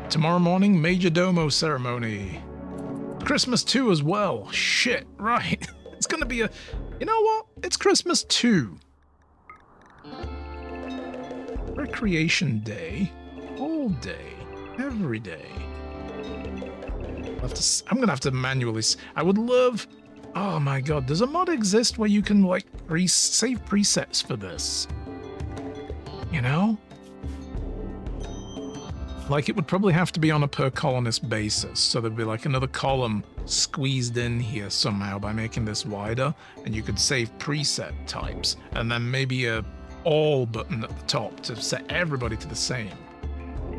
Tomorrow morning, Major Domo ceremony. Christmas 2 as well. Shit, right. It's gonna be a... You know what? It's Christmas 2. Recreation day. All day. Every day. I'm gonna have to manually... I would love... Oh my god, does a mod exist where you can, like, save presets for this? You know? Like, it would probably have to be on a per colonist basis, so there'd be like another column squeezed in here somehow by making this wider, and you could save preset types, and then maybe a all button at the top to set everybody to the same.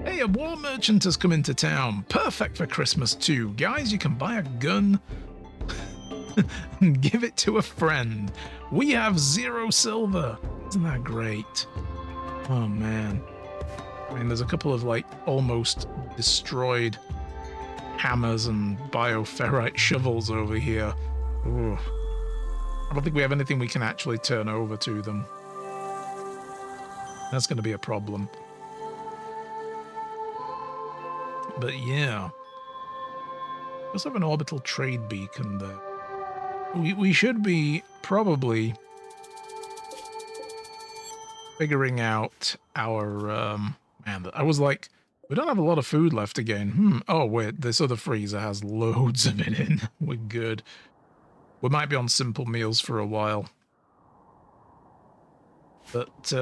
Hey, a war merchant has come into town. Perfect for Christmas too. Guys, you can buy a gun and give it to a friend. We have 0 silver. Isn't that great? Oh man. I mean, there's a couple of, like, almost destroyed hammers and bioferrite shovels over here. Ooh. I don't think we have anything we can actually turn over to them. That's going to be a problem. But yeah. We also have an orbital trade beacon there. We should be probably figuring out our... Man, I was like, we don't have a lot of food left again. Oh, wait, this other freezer has loads of it in. We're good. We might be on simple meals for a while. But,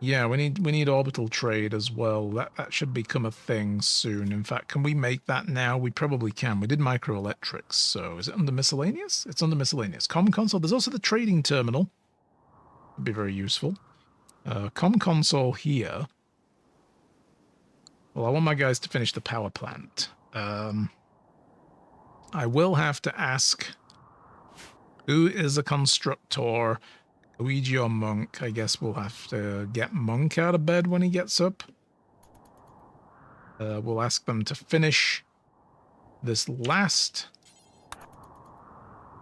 yeah, we need orbital trade as well. That should become a thing soon. In fact, can we make that now? We probably can. We did microelectrics, so is it under miscellaneous? It's under miscellaneous. Comm console. There's also the trading terminal. Would be very useful. Comm console here. Well, I want my guys to finish the power plant. I will have to ask who is a constructor, Luigi or Monk. I guess we'll have to get Monk out of bed when he gets up. We'll ask them to finish this last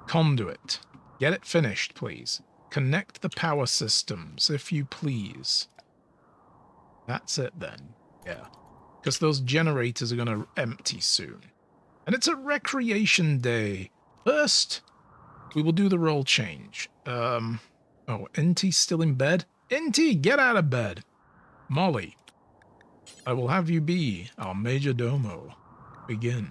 conduit. Get it finished, please. Connect the power systems, if you please. That's it then. Yeah. Because those generators are going to empty soon. And it's a recreation day. First, we will do the role change. Oh, NT's still in bed? NT, get out of bed! Molly, I will have you be our Major Domo. Begin.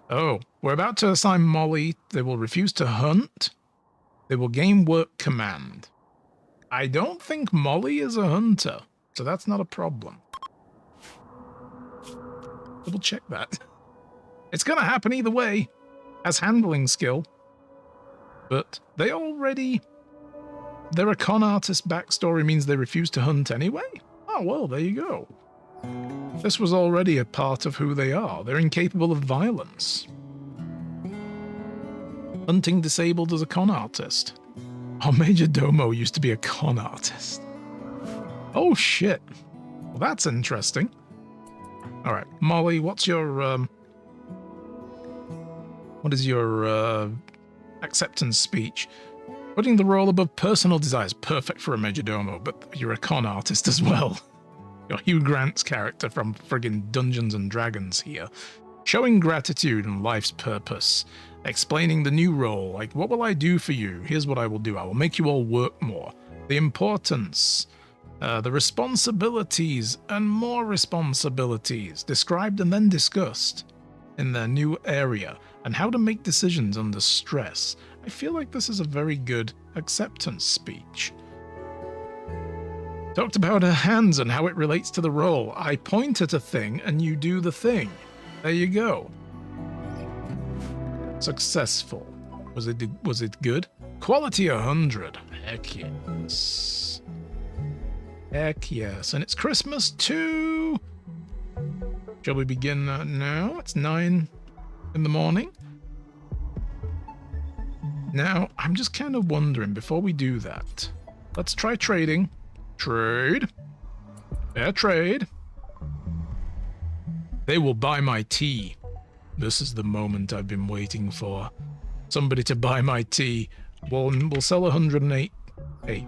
Oh, we're about to assign Molly. They will refuse to hunt. They will gain work command. I don't think Molly is a hunter, so that's not a problem. Double check that. It's going to happen either way, as handling skill. But they already... They're a con artist backstory means they refuse to hunt anyway? Oh, well, there you go. This was already a part of who they are. They're incapable of violence. Hunting disabled as a con artist. Oh, Major Domo used to be a con artist. Oh, shit. Well, that's interesting. All right, Molly, what's your... What is your acceptance speech? Putting the role above personal desires. Perfect for a Major Domo, but you're a con artist as well. You're Hugh Grant's character from friggin' Dungeons and Dragons here. Showing gratitude and life's purpose. Explaining the new role, like, what will I do for you? Here's what I will do. I will make you all work more. The importance, the responsibilities, and more responsibilities, described and then discussed in their new area, and how to make decisions under stress. I feel like this is a very good acceptance speech. Talked about her hands and how it relates to the role. I point at a thing and you do the thing. There you go. Successful. Was it good? Quality 100. Heck yes. Heck yes. And it's Christmas too. Shall we begin now? It's 9 in the morning. Now, I'm just kind of wondering, before we do that, let's try trading. Trade. Fair trade. They will buy my tea. This is the moment I've been waiting for. Somebody to buy my tea. We'll sell 108. Hey,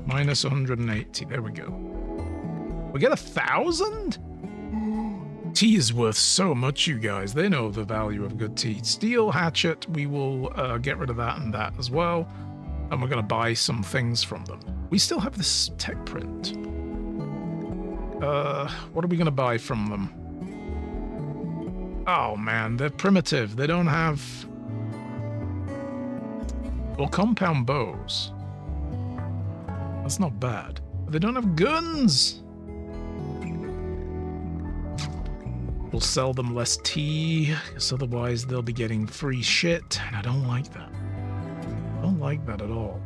minus 180. There we go. We get 1,000? Tea is worth so much, you guys. They know the value of good tea. Steel hatchet, we will get rid of that and that as well. And we're going to buy some things from them. We still have this tech print. What are we going to buy from them? Oh, man, they're primitive. They don't have... Well, compound bows. That's not bad. But they don't have guns! We'll sell them less tea, because otherwise they'll be getting free shit, and I don't like that. I don't like that at all.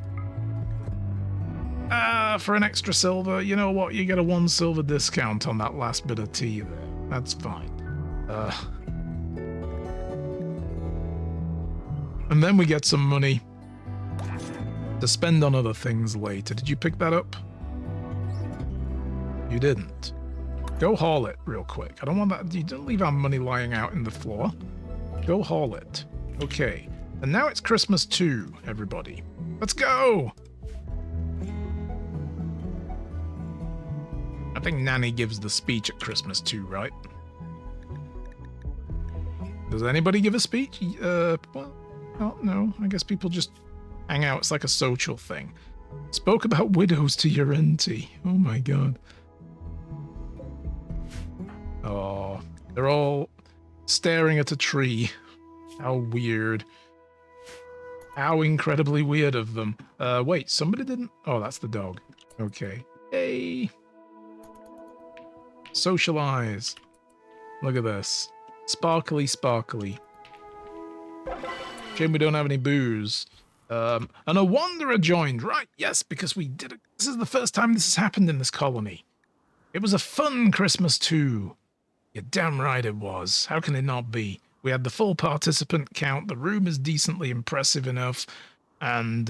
For an extra silver, you know what? You get a 1 silver discount on that last bit of tea there. That's fine. And then we get some money to spend on other things later. Did you pick that up? You didn't. Go haul it real quick. I don't want that. You don't leave our money lying out in the floor. Go haul it. Okay. And now it's Christmas too, everybody. Let's go! I think Nanny gives the speech at Christmas too, right? Does anybody give a speech? Well, no. I guess people just hang out. It's like a social thing. Spoke about widows to your auntie. Oh my god. Oh, they're all staring at a tree. How weird. How incredibly weird of them. Wait, somebody didn't... Oh, that's the dog. Okay. Hey. Socialize. Look at this. Sparkly, sparkly. Shame we don't have any booze. And a wanderer joined. Right, yes, because we did it. This is the first time this has happened in this colony. It was a fun Christmas too. You're damn right it was. How can it not be? We had the full participant count. The room is decently impressive enough. And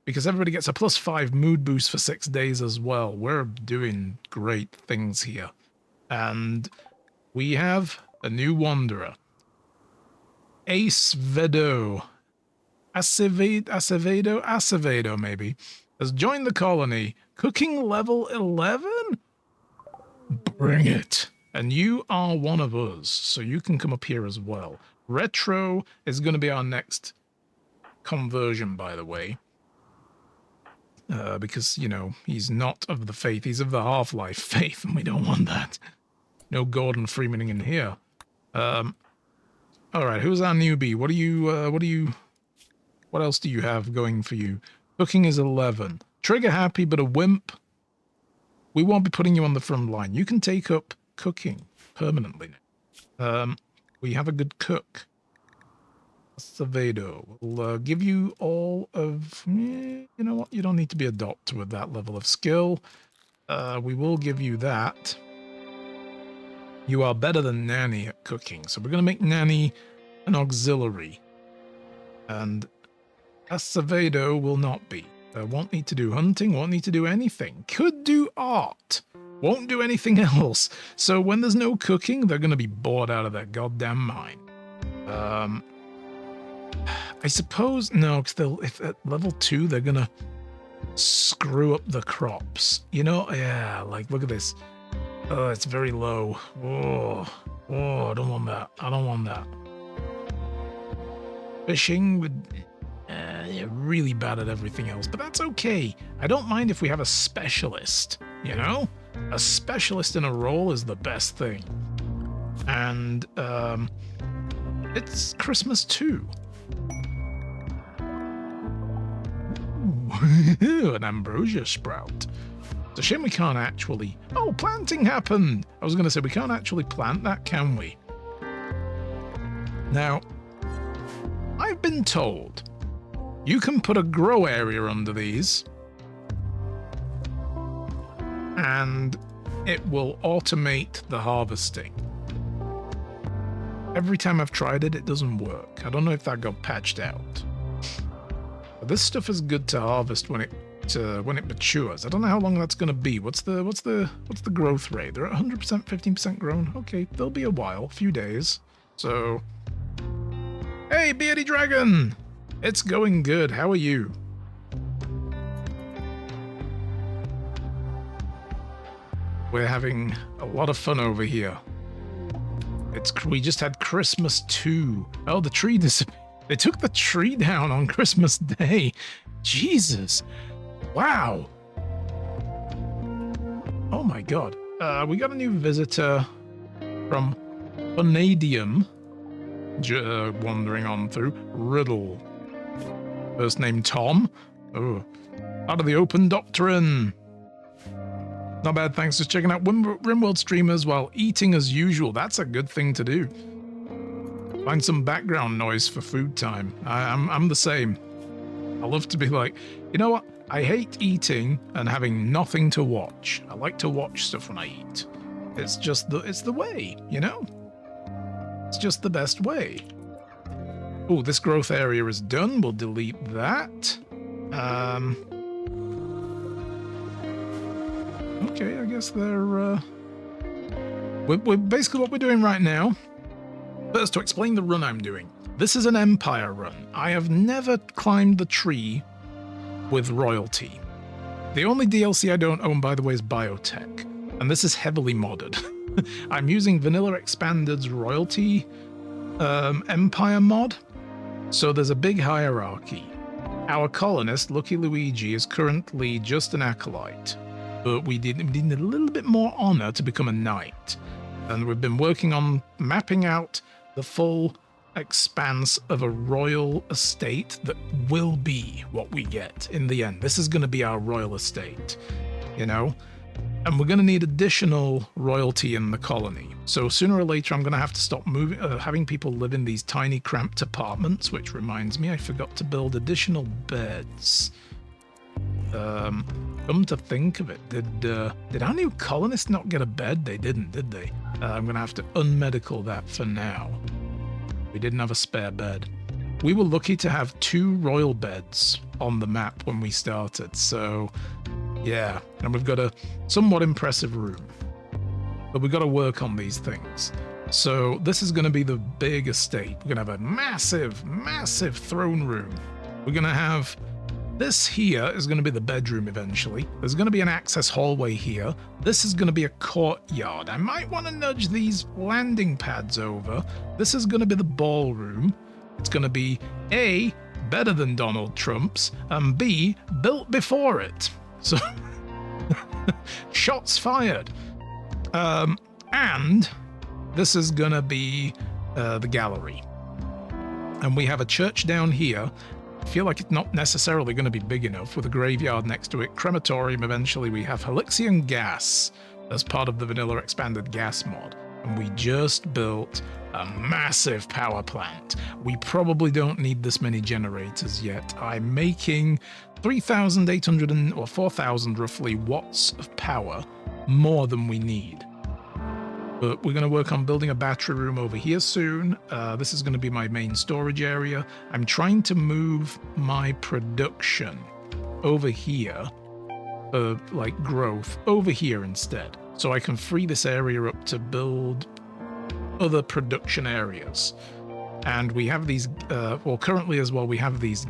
because everybody gets a +5 mood boost for 6 days as well. We're doing great things here. And we have a new wanderer. Acevedo. Acevedo, maybe, has joined the colony. Cooking level 11? Bring it. And you are one of us, so you can come up here as well. Retro is going to be our next conversion, by the way. Because, you know, he's not of the faith. He's of the Half-Life faith, and we don't want that. No Gordon Freemaning in here. All right, who's our newbie? What else do you have going for you? Cooking is 11. Trigger happy, but a wimp. We won't be putting you on the front line. You can take up cooking permanently. We have a good cook. Acevedo. We'll give you all of... you know what? You don't need to be a doctor with that level of skill. We will give you that. You are better than Nanny at cooking. So we're going to make Nanny an auxiliary. And Acevedo will not be. Won't need to do hunting, won't need to do anything. Could do art. Won't do anything else. So when there's no cooking, they're going to be bored out of their goddamn mind. I suppose... No, because if at level 2, they're going to screw up the crops. You know? Yeah, like, look at this. Oh, it's very low. Oh, I don't want that. I don't want that. Fishing would... they're really bad at everything else, but that's okay. I don't mind if we have a specialist, you know? A specialist in a role is the best thing. And, it's Christmas too. Ooh, an ambrosia sprout. It's a shame we can't actually... Oh, planting happened! I was going to say, we can't actually plant that, can we? Now, I've been told you can put a grow area under these and it will automate the harvesting. Every time I've tried it, it doesn't work. I don't know if that got patched out. But this stuff is good to harvest when it matures. I don't know how long that's going to be. What's the growth rate? They're at 100%, 15% grown. Okay, there'll be a while, a few days. So, hey, Beardy Dragon! It's going good. How are you? We're having a lot of fun over here. We just had Christmas 2. Oh, the tree disappeared. They took the tree down on Christmas Day. Jesus. Wow. Oh my god. We got a new visitor from Vanadium. Wandering on through. Riddle. First name Tom. Oh. Out of the Open Doctrine. Not bad, thanks for checking out RimWorld streamers while eating as usual. That's a good thing to do. Find some background noise for food time. I'm the same. I love to be like, you know what? I hate eating and having nothing to watch. I like to watch stuff when I eat. It's the way, you know? It's just the best way. Oh, this growth area is done. We'll delete that. Okay, I guess they're... We're basically what we're doing right now. First, to explain the run I'm doing. This is an Empire run. I have never climbed the tree with royalty. The only DLC I don't own, by the way, is Biotech. And this is heavily modded. I'm using Vanilla Expanded's royalty Empire mod. So there's a big hierarchy. Our colonist, Lucky Luigi, is currently just an acolyte. But we need a little bit more honor to become a knight. And we've been working on mapping out the full expanse of a royal estate that will be what we get in the end. This is going to be our royal estate, you know? And we're going to need additional royalty in the colony. So sooner or later, I'm going to have to stop having people live in these tiny cramped apartments, which reminds me, I forgot to build additional beds. Come to think of it, did our new colonists not get a bed? They didn't, did they? I'm going to have to unmedical that for now. We didn't have a spare bed. We were lucky to have 2 royal beds on the map when we started, so yeah. And we've got a somewhat impressive room. But we've got to work on these things. So this is going to be the big estate. We're going to have a massive, massive throne room. We're going to have... This here is going to be the bedroom eventually. There's going to be an access hallway here. This is going to be a courtyard. I might want to nudge these landing pads over. This is going to be the ballroom. It's going to be A, better than Donald Trump's, and B, built before it. So, shots fired. And this is going to be the gallery. And we have a church down here. I feel like it's not necessarily going to be big enough with a graveyard next to it. Crematorium, eventually we have Helixian gas as part of the Vanilla Expanded gas mod. And we just built a massive power plant. We probably don't need this many generators yet. I'm making 3,800 or 4,000 roughly watts of power, more than we need. But we're going to work on building a battery room over here soon. This is going to be my main storage area. I'm trying to move my production over here, like growth, over here instead. So I can free this area up to build other production areas. And we have these, well, currently as well, we have these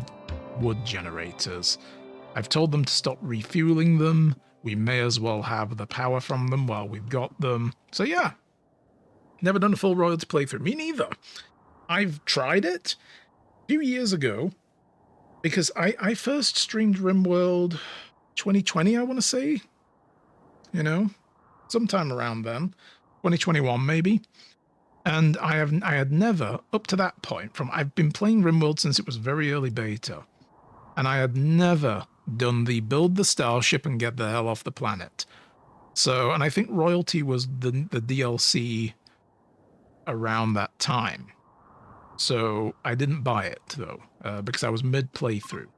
wood generators. I've told them to stop refueling them. We may as well have the power from them while we've got them. So yeah, never done a full royalty playthrough. Me neither. I've tried it a few years ago because I first streamed RimWorld 2020, I want to say. You know, sometime around then. 2021 maybe. And I had never, up to that point, I've been playing RimWorld since it was very early beta. And I had never done the build the starship and get the hell off the planet. So, and I think royalty was the DLC around that time. So I didn't buy it though, because I was mid playthrough.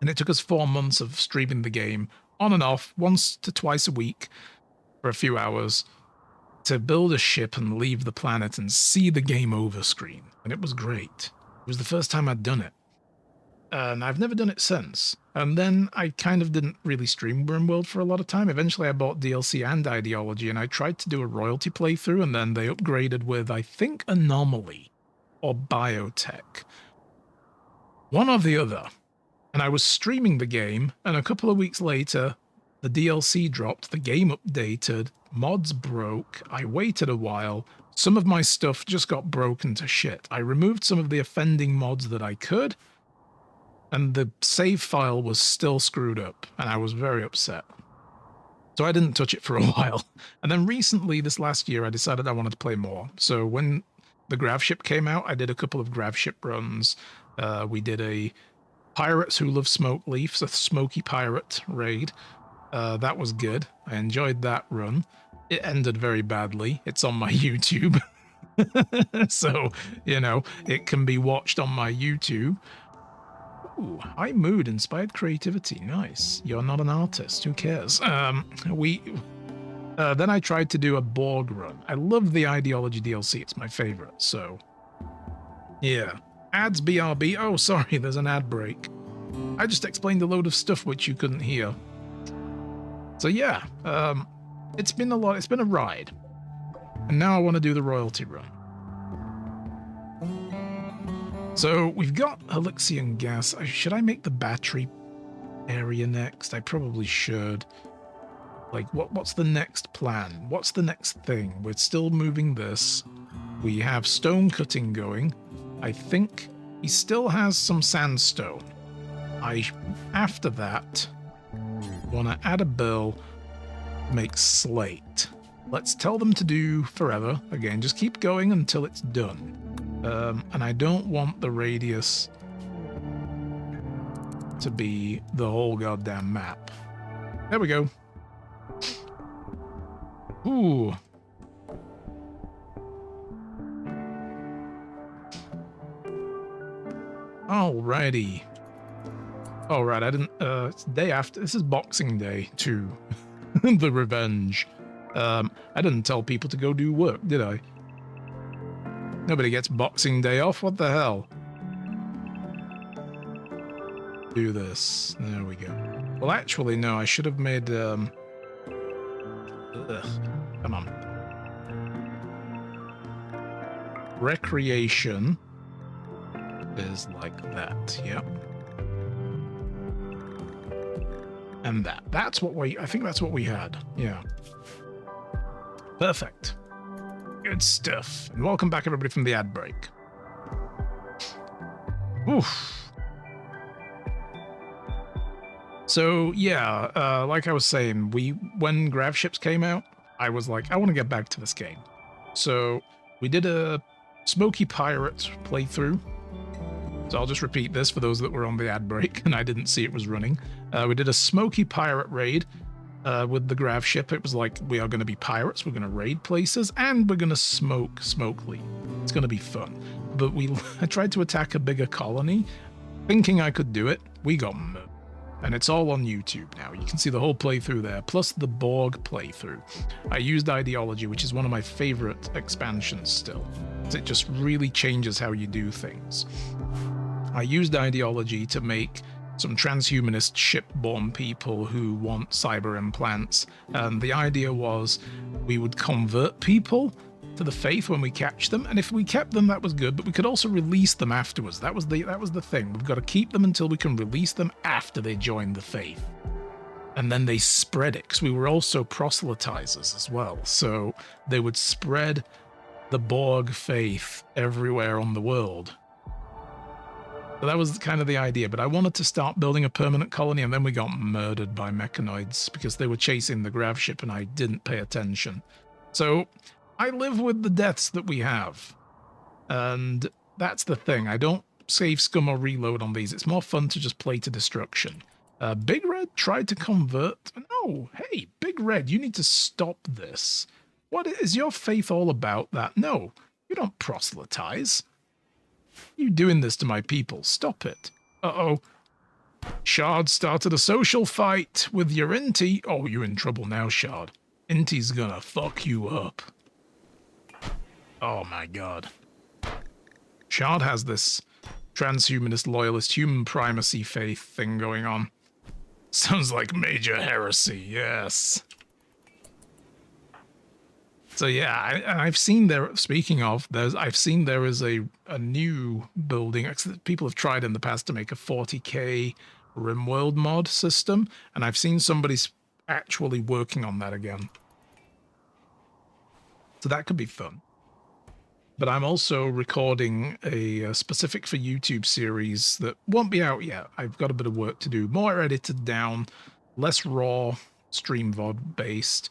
And it took us 4 months of streaming the game on and off, once to twice a week for a few hours, to build a ship and leave the planet and see the game over screen. And it was great. It was the first time I'd done it. And I've never done it since. And then I kind of didn't really stream RimWorld for a lot of time. Eventually I bought DLC and Ideology, and I tried to do a royalty playthrough, and then they upgraded with, I think, Anomaly or Biotech. One or the other. And I was streaming the game, and a couple of weeks later, The DLC dropped, the game updated, mods broke, I waited a while, some of my stuff just got broken to shit. I removed some of the offending mods that I could, and the save file was still screwed up, and I was very upset. So I didn't touch it for a while. And then recently, this last year, I decided I wanted to play more. So when the Grav ship came out, I did a couple of Grav ship runs. We did a Pirates Who Love Smoke Leafs, a Smoky Pirate raid. That was good. I enjoyed that run. It ended very badly. It's on my YouTube. So, you know, it can be watched on my YouTube. Ooh, high mood, inspired creativity. Nice. You're not an artist. Who cares? Then I tried to do a Borg run. I love the Ideology DLC. It's my favorite. So, yeah. Ads BRB. Oh, sorry. There's an ad break. I just explained a load of stuff which you couldn't hear. So, yeah. It's been a lot. It's been a ride. And now I want to do the royalty run. So we've got Elixion gas. Should I make the battery area next? I probably should. Like, what's the next plan? What's the next thing? We're still moving this. We have stone cutting going. I think he still has some sandstone. After that, want to add a bill, make slate. Let's tell them to do forever. Again, just keep going until it's done. And I don't want the radius to be the whole goddamn map. There we go. Ooh. Alrighty. Alright, I didn't, it's day after. This is Boxing Day 2. The Revenge. I didn't tell people to go do work, did I? Nobody gets Boxing Day off. What the hell? Do this. There we go. Well, actually, no. I should have made... Come on. Recreation is like that. Yep. And that. That's what we... I think that's what we had. Yeah. Perfect. Good stuff. And welcome back, everybody, from the ad break. Oof. So, yeah, like I was saying, when Grav Ships came out, I was like, I want to get back to this game. So, we did a Smoky Pirate playthrough. So I'll just repeat this for those that were on the ad break and I didn't see it was running. We did a Smoky Pirate raid. With the Grav ship, it was like, we are going to be pirates, we're going to raid places, and we're going to smoke Smokely. It's going to be fun. But I tried to attack a bigger colony, thinking I could do it. We got murdered. And it's all on YouTube now. You can see the whole playthrough there, plus the Borg playthrough. I used Ideology, which is one of my favorite expansions still. It just really changes how you do things. I used Ideology to make some transhumanist ship-born people who want cyber implants, and the idea was we would convert people to the faith when we catch them, and if we kept them, that was good, but we could also release them afterwards. That was the thing. We've got to keep them until we can release them after they join the faith. And then they spread it, because we were also proselytizers as well, so they would spread the Borg faith everywhere on the world. So that was kind of the idea, but I wanted to start building a permanent colony, and then we got murdered by mechanoids because they were chasing the Grav ship and I didn't pay attention. So I live with the deaths that we have, and that's the thing. I don't save scum or reload on these. It's more fun to just play to destruction. Big Red tried to convert. No, hey, Big Red, you need to stop this. What is your faith all about that? No, you don't proselytize. You doing this to my people. Stop it. Uh-oh. Shard started a social fight with your Inti. Oh, you're in trouble now, Shard. Inti's gonna fuck you up. Oh my god. Shard has this transhumanist, loyalist, human primacy faith thing going on. Sounds like major heresy, yes. So yeah, I've seen there, speaking of, I've seen there is a new building. People have tried in the past to make a 40k RimWorld mod system, and I've seen somebody's actually working on that again. So that could be fun. But I'm also recording a specific for YouTube series that won't be out yet. I've got a bit of work to do. More edited down, less raw, stream VOD based,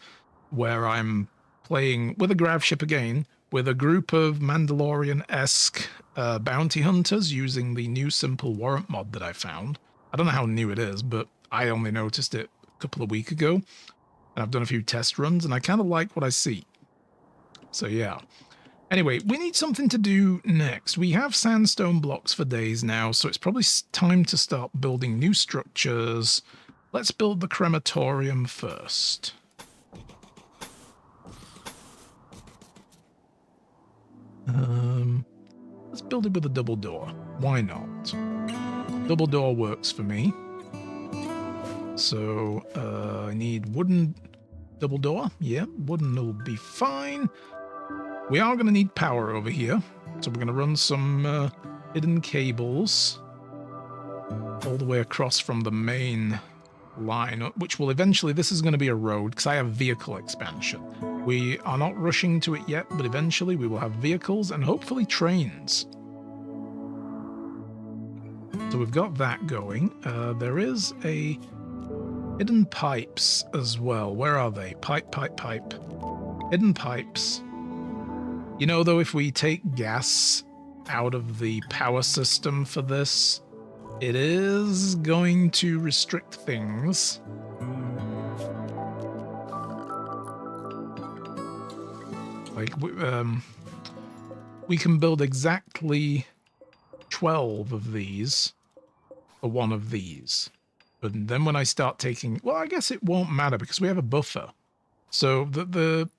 where I'm playing with a grav ship again, with a group of Mandalorian-esque bounty hunters using the new simple warrant mod that I found. I don't know how new it is, but I only noticed it a couple of weeks ago. And I've done a few test runs, and I kind of like what I see. So yeah. Anyway, we need something to do next. We have sandstone blocks for days now, so it's probably time to start building new structures. Let's build the crematorium first. Let's build it with a double door. Why not? Double door works for me. So, I need wooden double door. Yeah, wooden will be fine. We are going to need power over here, so we're going to run some hidden cables all the way across from the main line, which will eventually, this is going to be a road, because I have vehicle expansion. We are not rushing to it yet, but eventually we will have vehicles and hopefully trains. So we've got that going. There is a hidden pipes as well. Where are they? Pipe. Hidden pipes. You know, though, if we take gas out of the power system for this, it is going to restrict things. Like, we can build exactly 12 of these for one of these. But then when I start taking... Well, I guess it won't matter because we have a buffer. So the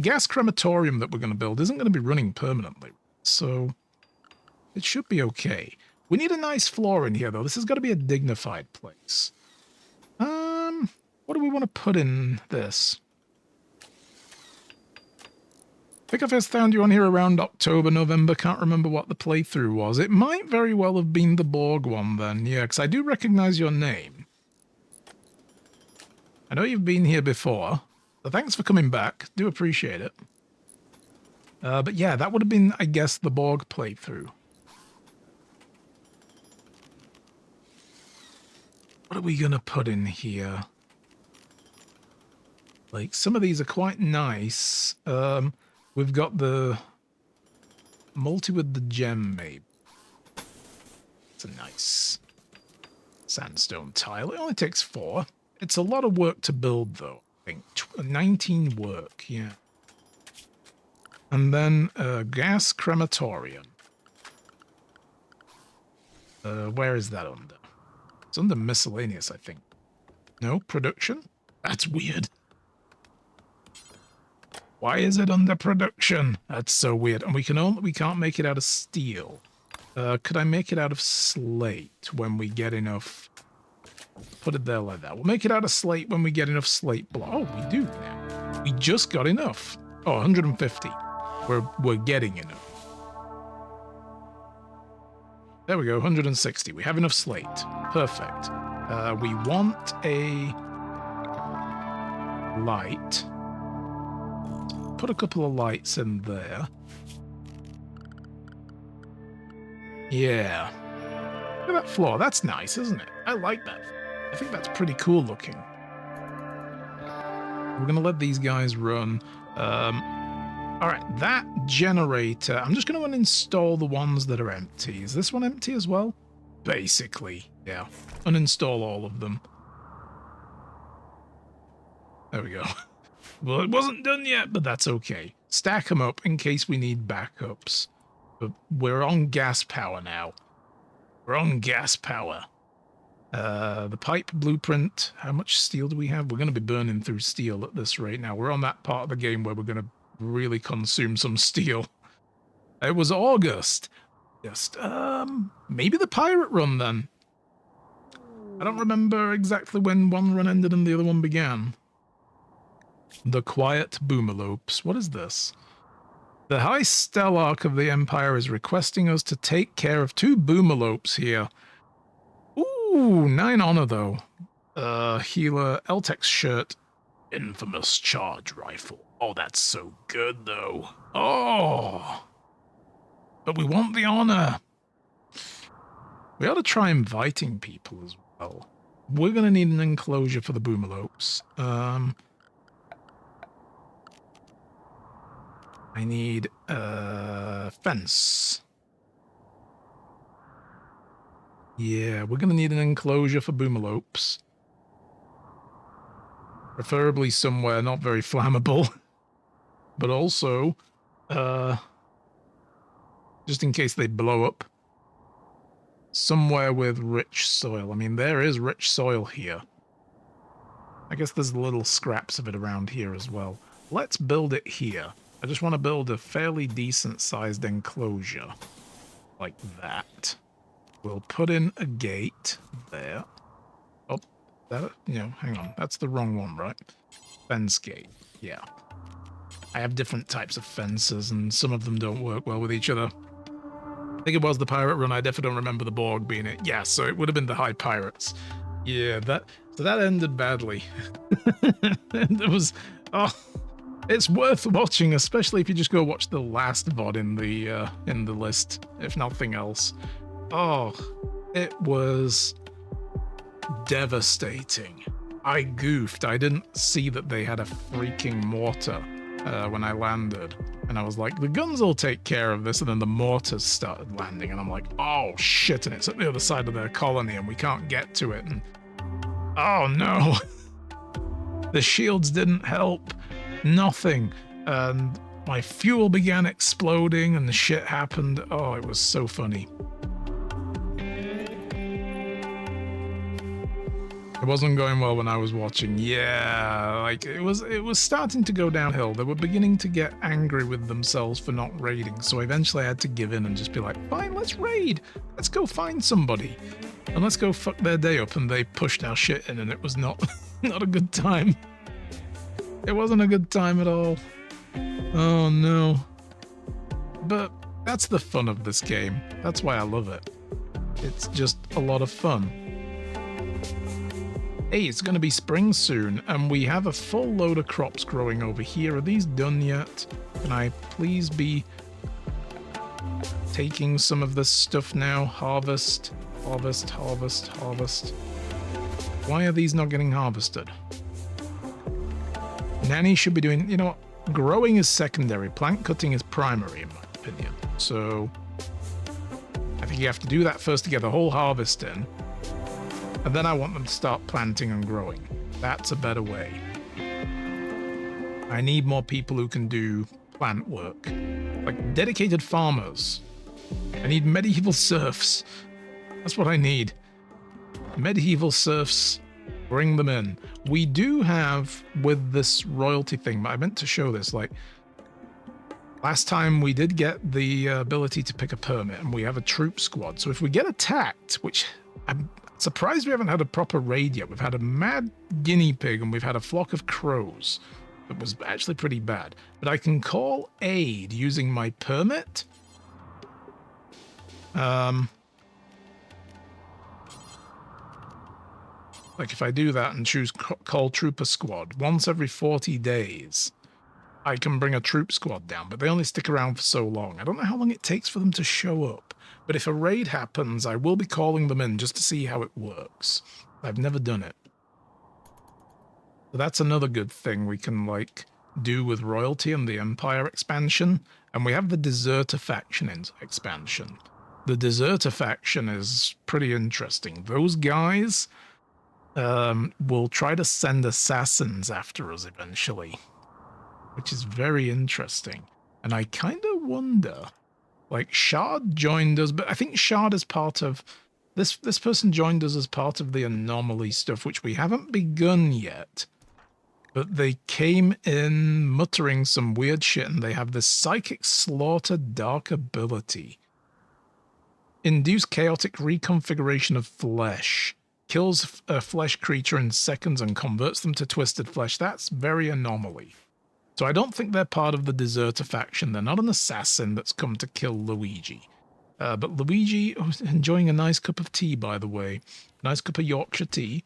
gas crematorium that we're going to build isn't going to be running permanently, so it should be okay. We need a nice floor in here, though. This has got to be a dignified place. What do we want to put in this? I think I first found you on here around October, November. Can't remember what the playthrough was. It might very well have been the Borg one then, yeah, because I do recognize your name. I know you've been here before. So thanks for coming back. Do appreciate it. But yeah, that would have been, I guess, the Borg playthrough. What are we going to put in here? Like, some of these are quite nice. We've got the multi with the gem, maybe. It's a nice sandstone tile. It only takes 4. It's a lot of work to build, though. I think 19 work, yeah. And then gas crematorium. Where is that under? It's under miscellaneous, I think. No, production? That's weird. Why is it under production? That's so weird. And we can't make it out of steel. Could I make it out of slate when we get enough? Put it there like that. We'll make it out of slate when we get enough slate block. Oh, we do now. We just got enough. Oh, 150. We're getting enough. There we go, 160. We have enough slate. Perfect. We want a light. Put a couple of lights in there. Yeah. Look at that floor. That's nice, isn't it? I like that. I think that's pretty cool looking. We're going to let these guys run. All right, that generator. I'm just going to uninstall the ones that are empty. Is this one empty as well? Basically, yeah. Uninstall all of them. There we go. Well, it wasn't done yet, but that's okay. Stack them up in case we need backups. But we're on gas power now. We're on gas power. The pipe blueprint. How much steel do we have? We're going to be burning through steel at this rate now. We're on that part of the game where we're going to really consume some steel. It was August. Just, maybe the pirate run then. I don't remember exactly when one run ended and the other one began. The Quiet Boomalopes. What is this? The High Stellarch of the Empire is requesting us to take care of 2 Boomalopes here. Ooh, 9 honor though. Healer, Eltex shirt, infamous charge rifle. Oh, that's so good, though. Oh! But we want the honor. We ought to try inviting people as well. We're going to need an enclosure for the boomalopes. I need a fence. Yeah, we're going to need an enclosure for boomalopes. Preferably somewhere not very flammable. But also, just in case they blow up, somewhere with rich soil. I mean, there is rich soil here. I guess there's little scraps of it around here as well. Let's build it here. I just want to build a fairly decent-sized enclosure. Like that. We'll put in a gate there. Oh, that, hang on. That's the wrong one, right? Fence gate. Yeah. I have different types of fences, and some of them don't work well with each other. I think it was the pirate run. I definitely don't remember the Borg being it. Yeah, so it would have been the High Pirates. Yeah, so that ended badly. It was... Oh... It's worth watching, especially if you just go watch the last VOD in the list, if nothing else. Oh, it was devastating. I goofed. I didn't see that they had a freaking mortar when I landed. And I was like, the guns will take care of this. And then the mortars started landing. And I'm like, oh, shit. And it's at the other side of their colony and we can't get to it. And oh, no. The shields didn't help. Nothing. And my fuel began exploding and the shit happened. Oh, it was so funny. It wasn't going well when I was watching. Yeah, like it was starting to go downhill. They were beginning to get angry with themselves for not raiding. So eventually I had to give in and just be like, fine, let's raid. Let's go find somebody. And let's go fuck their day up. And they pushed our shit in and it was not a good time. It wasn't a good time at all. Oh no. But that's the fun of this game. That's why I love it. It's just a lot of fun. Hey, it's going to be spring soon, and we have a full load of crops growing over here. Are these done yet? Can I please be taking some of this stuff now? Harvest, harvest, harvest, harvest. Why are these not getting harvested? Nanny should be doing, you know what, growing is secondary, plant cutting is primary in my opinion. So I think you have to do that first to get the whole harvest in, and then I want them to start planting and growing. That's a better way. I need more people who can do plant work, like dedicated farmers. I need medieval serfs. That's what I need. Medieval serfs. Bring them in. We do have, with this royalty thing, I meant to show this, like, last time we did get the ability to pick a permit, and we have a troop squad. So if we get attacked, which I'm surprised we haven't had a proper raid yet. We've had a mad guinea pig, and we've had a flock of crows. It was actually pretty bad. But I can call aid using my permit. Like if I do that and choose call trooper squad, once every 40 days, I can bring a troop squad down, but they only stick around for so long. I don't know how long it takes for them to show up, but if a raid happens, I will be calling them in just to see how it works. I've never done it. So that's another good thing we can, like, do with royalty and the Empire expansion. And we have the Deserter faction expansion. The Deserter faction is pretty interesting. Those guys will try to send assassins after us eventually, which is very interesting. And I kind of wonder, like, Shard joined us, but I think Shard is part of this person joined us as part of the anomaly stuff, which we haven't begun yet. But they came in muttering some weird shit, and they have this psychic slaughter dark ability. Induce chaotic reconfiguration of flesh. Kills a flesh creature in seconds and converts them to twisted flesh. That's very anomaly. So I don't think they're part of the Deserter faction. They're not an assassin that's come to kill Luigi. But Luigi, enjoying a nice cup of tea, by the way. Nice cup of Yorkshire tea.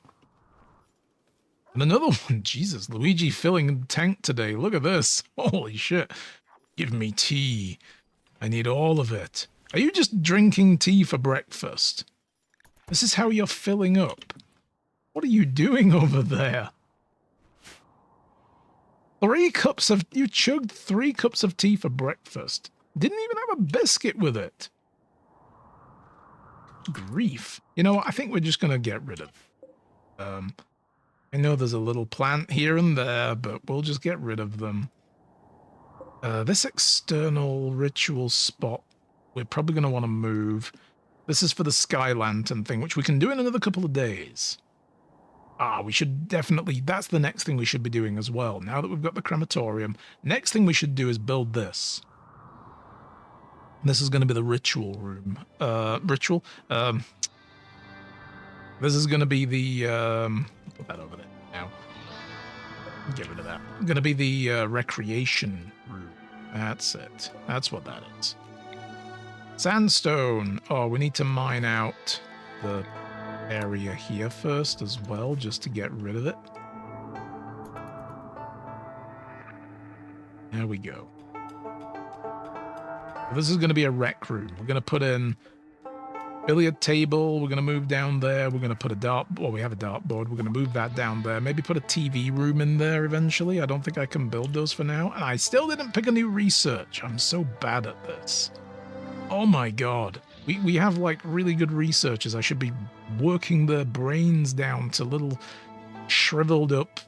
And another one. Jesus, Luigi filling the tank today. Look at this. Holy shit. Give me tea. I need all of it. Are you just drinking tea for breakfast? This is how you're filling up. What are you doing over there? 3 cups of... You chugged 3 cups of tea for breakfast. Didn't even have a biscuit with it. Grief. You know what? I think we're just going to get rid of it. I know there's a little plant here and there, but we'll just get rid of them. This external ritual spot, we're probably going to want to move. This is for the Sky Lantern thing, which we can do in another couple of days. We should definitely... That's the next thing we should be doing as well. Now that we've got the crematorium, next thing we should do is build this. This is going to be the ritual room. This is going to be the... put that over there now. Get rid of that. Going to be the recreation room. That's it. That's what that is. Sandstone. Oh, we need to mine out the area here first as well, just to get rid of it. There we go. This is going to be a rec room. We're going to put in billiard table. We're going to move down there. We're going to put a dart... Well, we have a dartboard. We're going to move that down there. Maybe put a TV room in there eventually. I don't think I can build those for now. And I still didn't pick a new research. I'm so bad at this. Oh my god. We have, like, really good researchers. I should be working their brains down to little shriveled up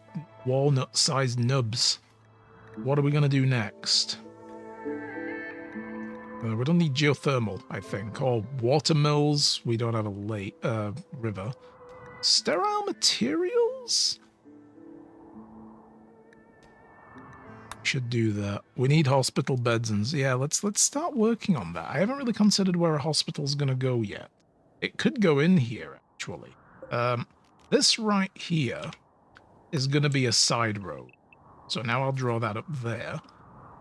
walnut-sized nubs. What are we going to do next? We don't need geothermal, I think. Or water mills. We don't have a lake, river. Sterile materials? Should do that. We need hospital beds and... Yeah, let's start working on that. I haven't really considered where a hospital's going to go yet. It could go in here, actually. This right here is going to be a side road. So now I'll draw that up there.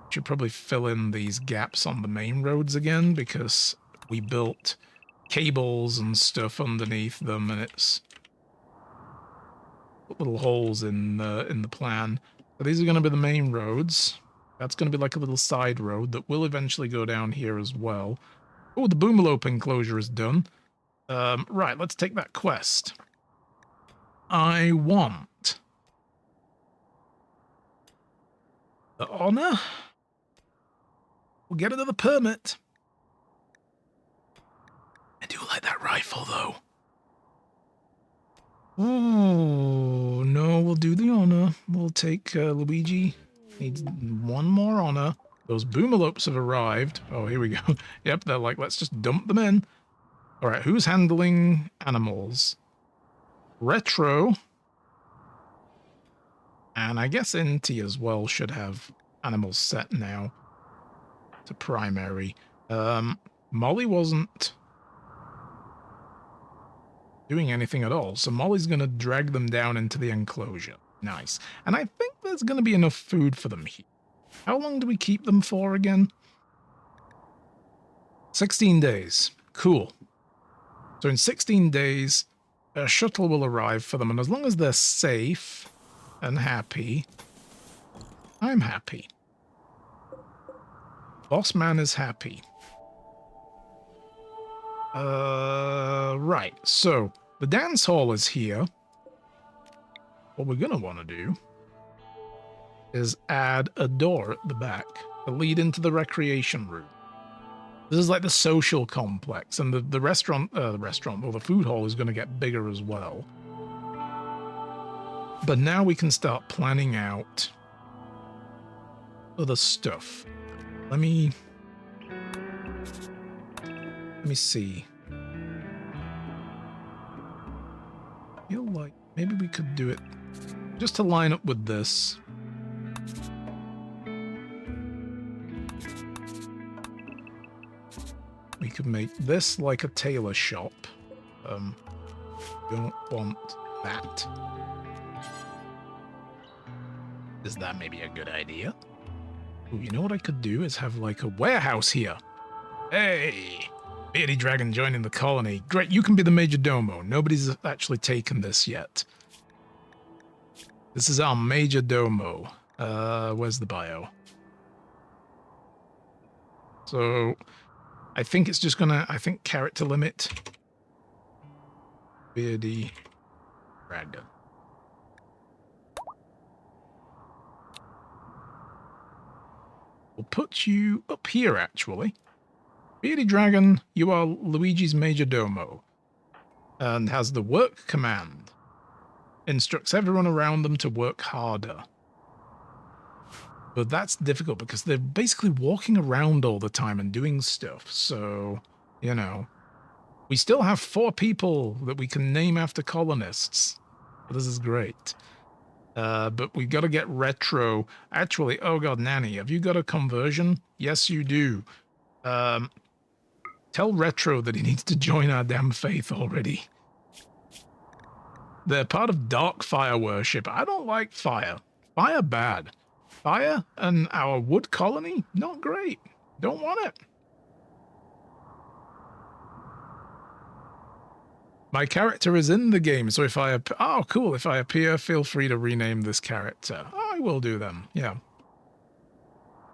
Should probably fill in these gaps on the main roads again, because we built cables and stuff underneath them, and it's little holes in the plan. So these are going to be the main roads. That's going to be like a little side road that will eventually go down here as well. Oh, the Boomelope enclosure is done. Right, let's take that quest. I want the honor. We'll get another permit. I do like that rifle, though. Oh, no, we'll do the honor. We'll take Luigi. Needs one more honor. Those Boomelopes have arrived. Oh, here we go. Yep, they're like, let's just dump them in. All right, who's handling animals? Retro. And I guess Inti as well should have animals set now to primary. Molly wasn't doing anything at all, so Molly's going to drag them down into the enclosure. Nice. And I think there's going to be enough food for them here. How long do we keep them for again? 16 days. Cool. So in 16 days, a shuttle will arrive for them, and as long as they're safe and happy, I'm happy. Boss man is happy. Right, so the dance hall is here. What we're going to want to do is add a door at the back to lead into the recreation room. This is like the social complex, and the restaurant, well, the food hall is going to get bigger as well. But now we can start planning out other stuff. Let me see. I feel like maybe we could do it just to line up with this. We could make this like a tailor shop. Don't want that. Is that maybe a good idea? Ooh, you know what I could do is have like a warehouse here. Hey! Beardy Dragon joining the colony. Great, you can be the major domo. Nobody's actually taken this yet. This is our major domo. Where's the bio? So I think it's just gonna, I think character limit. Beardy dragon. We'll put you up here, actually. Beardy dragon, you are Luigi's major domo. And has the work command. Instructs everyone around them to work harder. But that's difficult because they're basically walking around all the time and doing stuff. So, you know, we still have 4 people that we can name after colonists. This is great. But we got to get Retro. Actually, oh god, Nanny, have you got a conversion? Yes, you do. Tell Retro that he needs to join our damn faith already. They're part of dark fire worship. I don't like fire. Fire bad. Fire and our wood colony, not great. Don't want it. My character is in the game, so if I... Oh, cool. If I appear, feel free to rename this character. I will do them, yeah.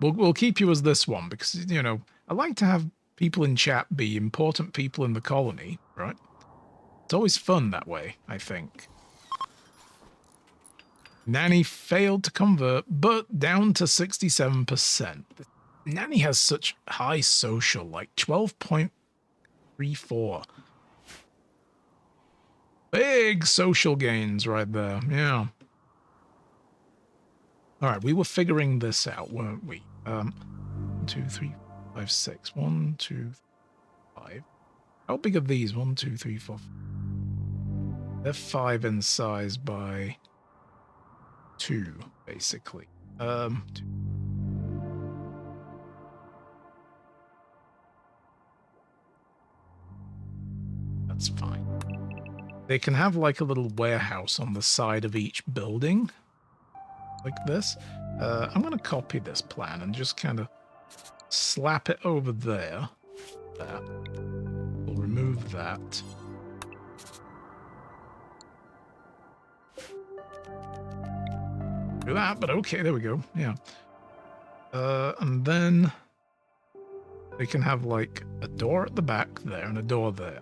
We'll keep you as this one, because, you know, I like to have people in chat be important people in the colony, right? It's always fun that way, I think. Nanny failed to convert, but down to 67%. Nanny has such high social, like 12.34. Big social gains right there, yeah. All right, we were figuring this out, weren't we? 1, 2, 3, 5, 6. 1, 2, 5. How big are these? 1, 2, 3, 4. They're 5 in size by 2, basically. 2. That's fine. They can have like a little warehouse on the side of each building, like this. I'm going to copy this plan and just kind of slap it over there. That. We'll remove that. Do that, but okay, there we go. Yeah. And then they can have like a door at the back there and a door there.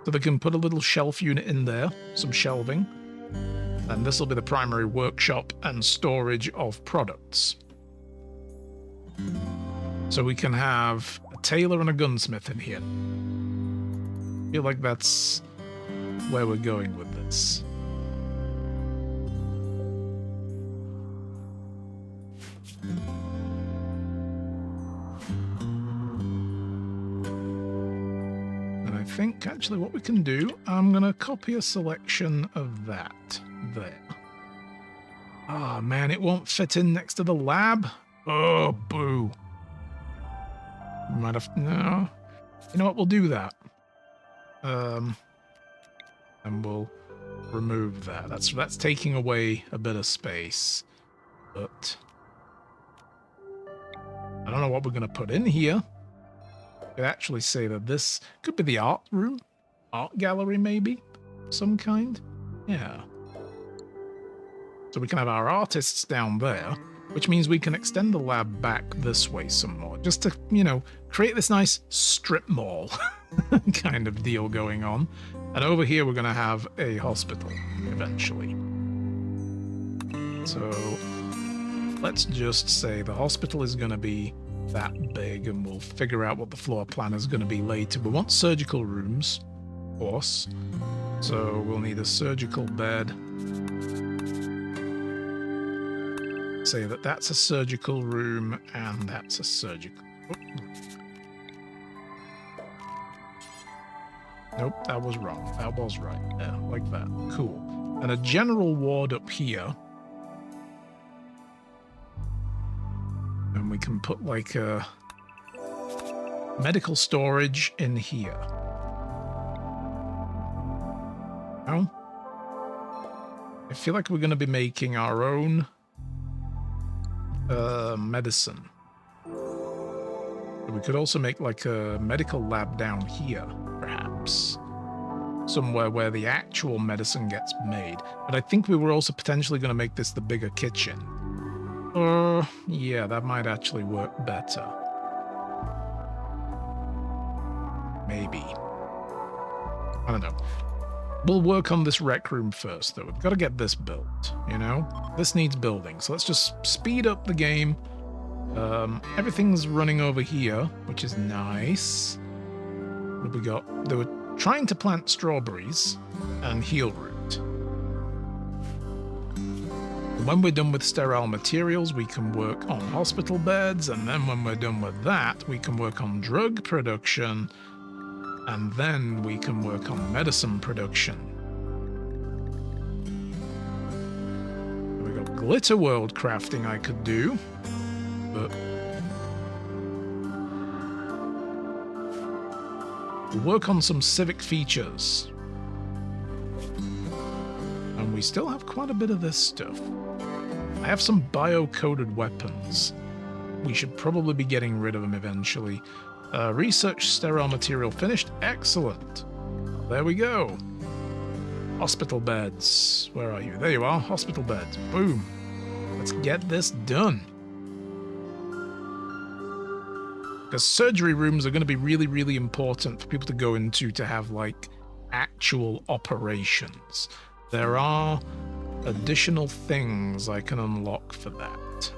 So they can put a little shelf unit in there, some shelving, and this will be the primary workshop and storage of products. So we can have a tailor and a gunsmith in here. I feel like that's where we're going with this. I think actually what we can do, I'm going to copy a selection of that there. Oh man, it won't fit in next to the lab. Oh, boo. Might have, no. You know what, we'll do that. And we'll remove that. That's taking away a bit of space. But I don't know what we're going to put in here. Could actually say that this could be the art room, art gallery maybe, some kind. Yeah. So we can have our artists down there, which means we can extend the lab back this way some more, just to, you know, create this nice strip mall kind of deal going on. And over here we're going to have a hospital eventually. So let's just say the hospital is going to be that big, and we'll figure out what the floor plan is going to be later. We want surgical rooms, of course, so we'll need a surgical bed. Say that that's a surgical room and that's a surgical room. Nope, that was wrong. That was right. Yeah, like that. Cool. And a general ward up here. And we can put like a medical storage in here. Oh. I feel like we're going to be making our own medicine. We could also make like a medical lab down here, perhaps. somewhere where the actual medicine gets made. But I think we were also potentially going to make this the bigger kitchen. Yeah, that might actually work better. Maybe. I don't know. We'll work on this rec room first, though. We've got to get this built, you know? This needs building, so let's just speed up the game. Everything's running over here, which is nice. What have we got? They were trying to plant strawberries and heal root. When we're done with sterile materials, we can work on hospital beds, and then when we're done with that, we can work on drug production, and then we can work on medicine production. We got glitter world crafting I could do, but we'll work on some civic features. And we still have quite a bit of this stuff. I have some bio-coded weapons. We should probably be getting rid of them eventually. Research sterile material finished. Excellent. There we go. Hospital beds. Where are you? There you are. Hospital beds. Boom. Let's get this done. Because surgery rooms are going to be really, really important for people to go into to have, like, actual operations. There are additional things I can unlock for that.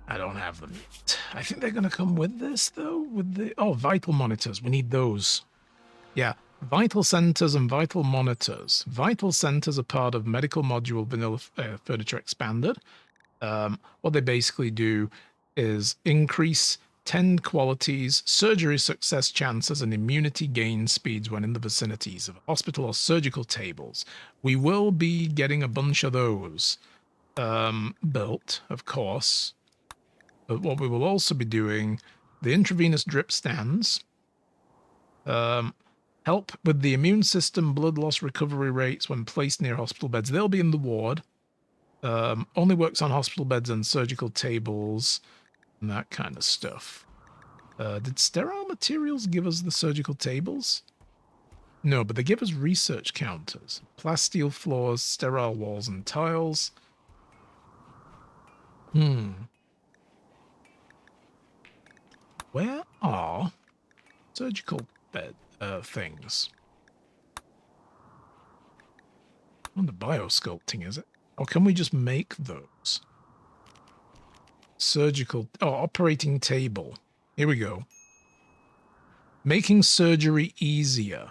I don't have them yet. I think they're going to come with this, though. With the vital monitors. We need those. Yeah, vital centers and vital monitors. Vital centers are part of medical module vanilla furniture expanded. What they basically do is increase 10 qualities, surgery success chances, and immunity gain speeds when in the vicinities of hospital or surgical tables. We will be getting a bunch of those built, of course. But what we will also be doing, the intravenous drip stands, help with the immune system, blood loss recovery rates when placed near hospital beds. They'll be in the ward. Only works on hospital beds and surgical tables and that kind of stuff. Did sterile materials give us the surgical tables? No, but they give us research counters. Plasteel floors, sterile walls and tiles. Where are surgical bed things? On the biosculpting, is it? Or can we just make those? Surgical... Oh, operating table. Here we go. Making surgery easier.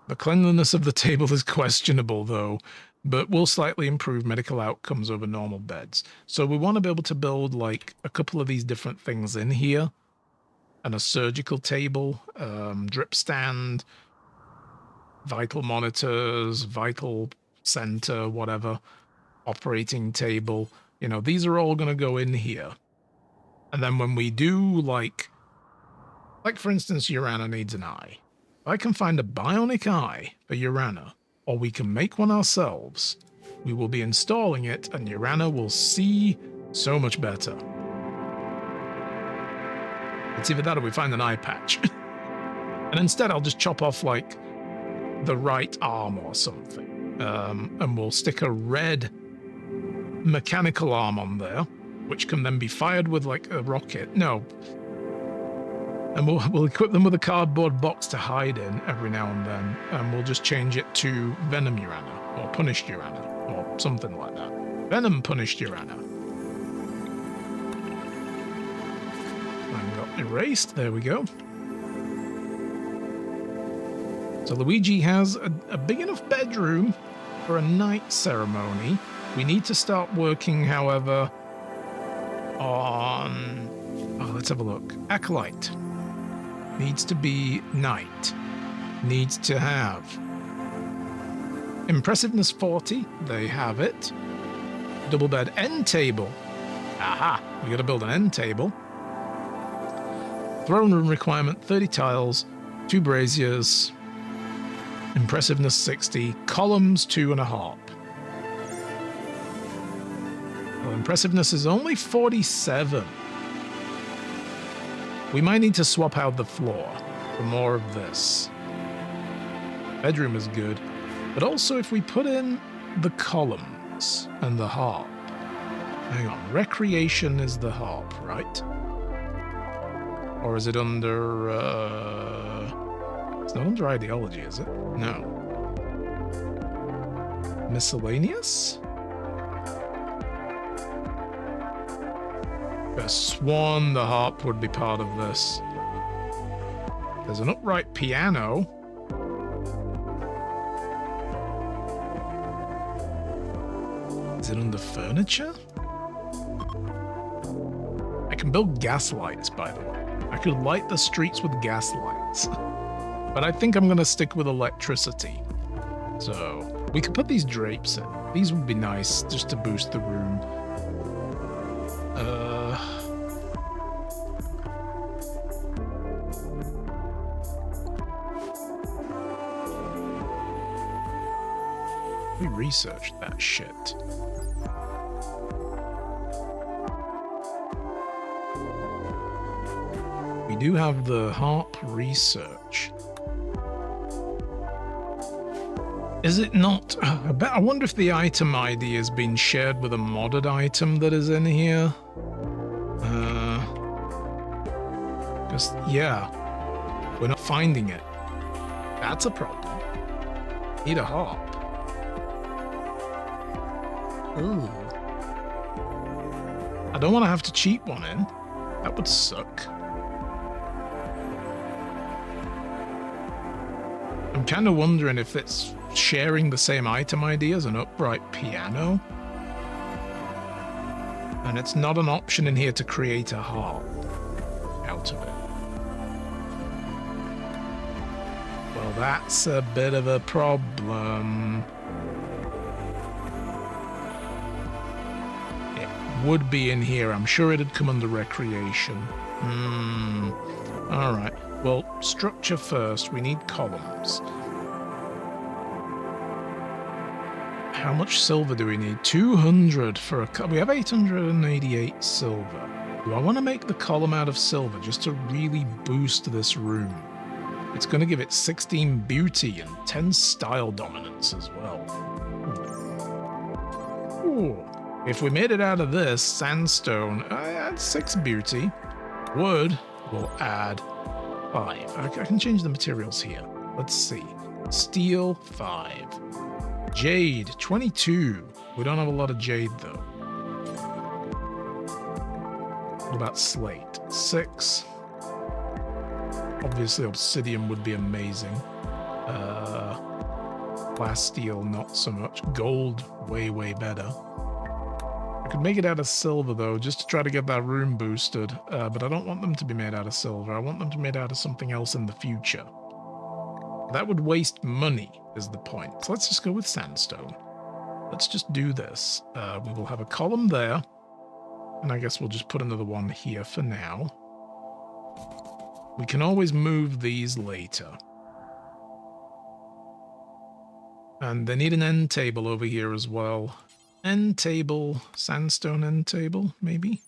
The cleanliness of the table is questionable, though, but will slightly improve medical outcomes over normal beds. So we want to be able to build, like, a couple of these different things in here. And a surgical table, drip stand, vital monitors, vital center, whatever, operating table. You know, these are all going to go in here. And then when we do, like for instance, Urana needs an eye. If I can find a bionic eye for Urana, or we can make one ourselves, we will be installing it, and Urana will see so much better. It's either that or we find an eye patch. And instead I'll just chop off, like, the right arm or something. And we'll stick a red mechanical arm on there, which can then be fired with, like, a rocket. No. And we'll equip them with a cardboard box to hide in every now and then, and we'll just change it to Venom Urana, or Punished Urana, or something like that. Venom Punished Urana. And got erased, there we go. So Luigi has a big enough bedroom for a night ceremony. We need to start working, however, on... Oh, let's have a look. Acolyte. Needs to be night. Needs to have impressiveness 40. They have it. Double bed end table. Aha! We got to build an end table. Throne room requirement 30 tiles, 2 braziers. Impressiveness 60. Columns 2.5. Well, impressiveness is only 47. We might need to swap out the floor for more of this. Bedroom is good. But also if we put in the columns and the harp. Hang on. Recreation is the harp, right? Or is it under... It's not under ideology, is it? No. Miscellaneous? A swan, the harp would be part of this. There's an upright piano. Is it under furniture? I can build gas lights, by the way. I could light the streets with gas lights. But I think I'm going to stick with electricity. So, we could put these drapes in. These would be nice, just to boost the room. We researched that shit. We do have the harp research. Is it not? I wonder if the item ID has been shared with a modded item that is in here. Because, yeah, we're not finding it. That's a problem. Need a harp. Ooh. I don't want to have to cheat one in. That would suck. I'm kind of wondering if it's sharing the same item ID as an upright piano. And it's not an option in here to create a harp out of it. Well, that's a bit of a problem. Would be in here. I'm sure it'd come under recreation. Alright. Well, structure first. We need columns. How much silver do we need? 200 for a... We have 888 silver. Do I want to make the column out of silver just to really boost this room? It's going to give it 16 beauty and 10 style dominance as well. Ooh. If we made it out of this, sandstone, I add 6 beauty. Wood will add 5. I can change the materials here. Let's see. Steel, 5. Jade, 22. We don't have a lot of jade, though. What about slate? 6. Obviously, obsidian would be amazing. Glass steel, not so much. Gold, way, way better. I could make it out of silver, though, just to try to get that room boosted. But I don't want them to be made out of silver. I want them to be made out of something else in the future. That would waste money, is the point. So let's just go with sandstone. Let's just do this. We will have a column there. And I guess we'll just put another one here for now. We can always move these later. And they need an end table over here as well. End table, sandstone end table, maybe.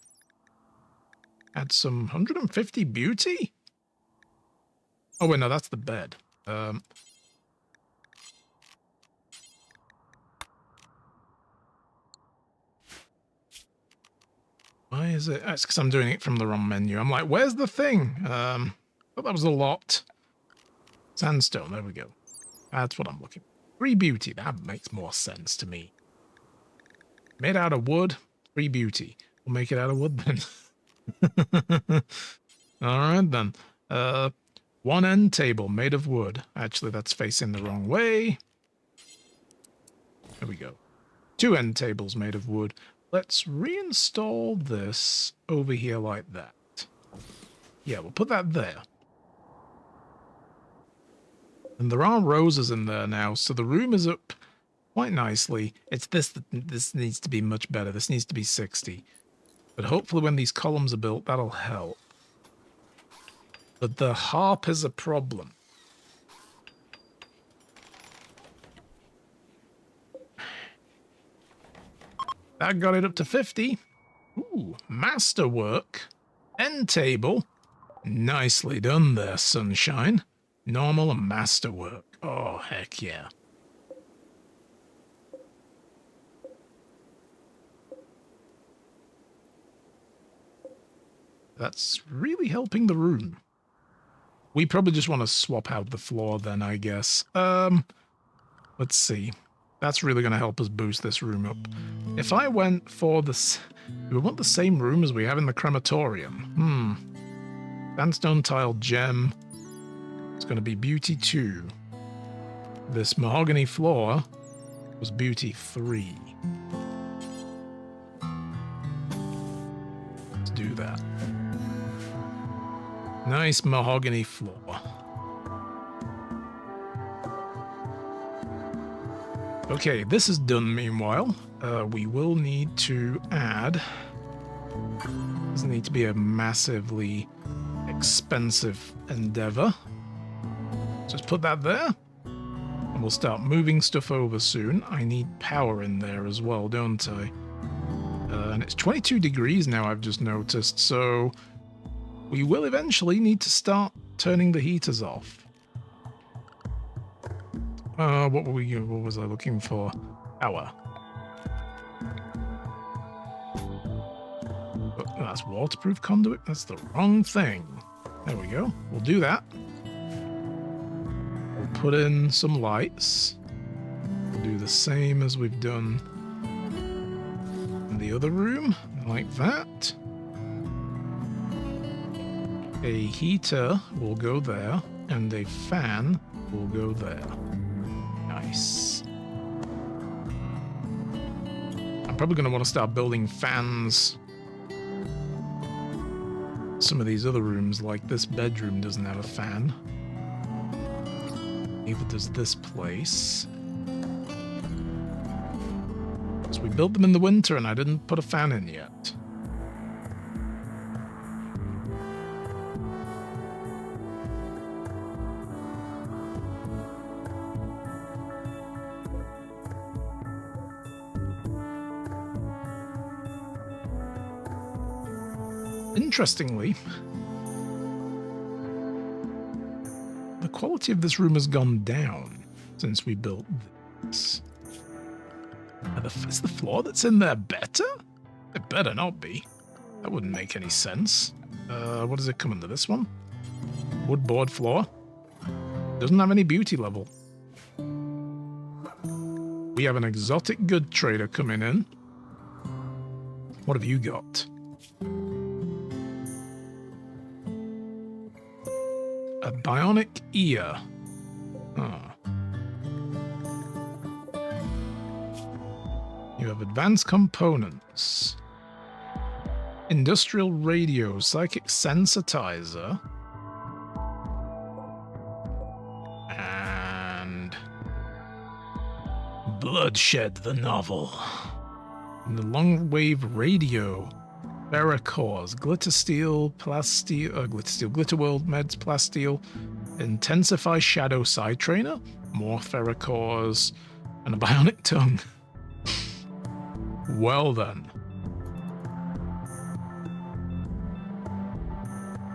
Add some 150 beauty? Oh, wait, no, that's the bed. Why is it? It's because I'm doing it from the wrong menu. I'm like, where's the thing? Thought that was a lot. Sandstone, there we go. That's what I'm looking for. 3 beauty, that makes more sense to me. Made out of wood, 3 beauty. We'll make it out of wood then. Alright then. 1 end table made of wood. Actually, that's facing the wrong way. There we go. 2 end tables made of wood. Let's reinstall this over here like that. Yeah, we'll put that there. And there are roses in there now, so the room is up quite nicely. It's this needs to be much better. This needs to be 60. But hopefully when these columns are built, that'll help. But the harp is a problem. That got it up to 50. Ooh, masterwork. End table. Nicely done there, sunshine. Normal and masterwork. Oh, heck yeah. That's really helping the room. We probably just want to swap out the floor then, I guess. Let's see. That's really going to help us boost this room up. If I went for this... Do we want the same room as we have in the crematorium? Sandstone tile gem. It's going to be beauty 2. This mahogany floor was beauty 3. Let's do that. Nice mahogany floor. Okay, this is done meanwhile. We will need to add... Doesn't need to be a massively expensive endeavor. Just put that there. And we'll start moving stuff over soon. I need power in there as well, don't I? And it's 22 degrees now, I've just noticed, so... We will eventually need to start turning the heaters off. What was I looking for? Power. Oh, that's waterproof conduit? That's the wrong thing. There we go. We'll do that. We'll put in some lights. We'll do the same as we've done in the other room, like that. A heater will go there, and a fan will go there. Nice. I'm probably going to want to start building fans. Some of these other rooms, like this bedroom, doesn't have a fan. Neither does this place. So we built them in the winter, and I didn't put a fan in yet. Interestingly, the quality of this room has gone down since we built this. Is the floor that's in there better? It better not be. That wouldn't make any sense. What does it come under this one? Wood board floor. Doesn't have any beauty level. We have an exotic good trader coming in. What have you got? A bionic ear. Oh. You have advanced components. Industrial radio, psychic sensitizer. And Bloodshed the novel. And the long wave radio. Ferrocores, glitter steel, glitter world meds, plasteel, intensify shadow side trainer, more ferrocores, and a bionic tongue. Well then.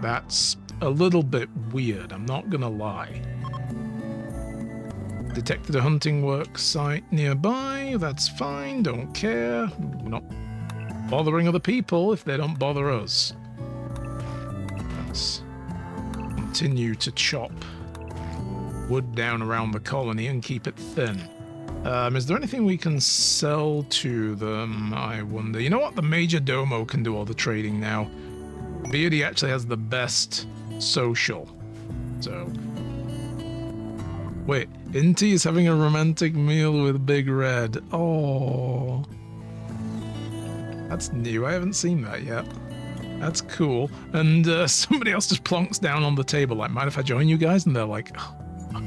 That's a little bit weird, I'm not gonna lie. Detected a hunting work site nearby, that's fine, don't care. We're not bothering other people if they don't bother us. Let's continue to chop wood down around the colony and keep it thin. Is there anything we can sell to them, I wonder? You know what? The Major Domo can do all the trading now. Beardy actually has the best social. So... Wait, Inti is having a romantic meal with Big Red. Oh, that's new. I haven't seen that yet. That's cool. And somebody else just plonks down on the table like, mind if I join you guys? And they're like, oh, fuck.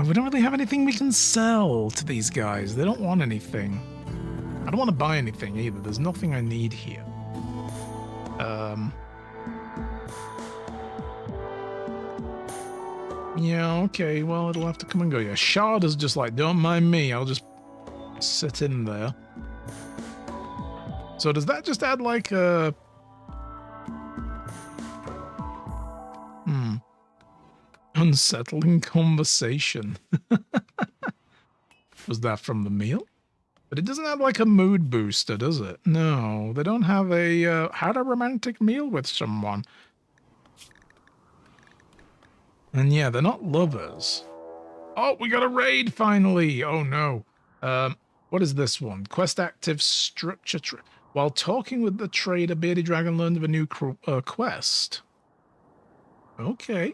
We don't really have anything we can sell to these guys. They don't want anything. I don't want to buy anything either. There's nothing I need here. Yeah, okay, well, it'll have to come and go. Yeah, Shard is just like, don't mind me, I'll just sit in there. So does that just add like a Unsettling conversation. Was that from the meal? But it doesn't have like a mood booster, does it? No, they don't have a had a romantic meal with someone. And yeah, they're not lovers. Oh, we got a raid finally. Oh no. What is this one? Quest active structure. While talking with the trader, Bearded Dragon learned of a new quest. Okay.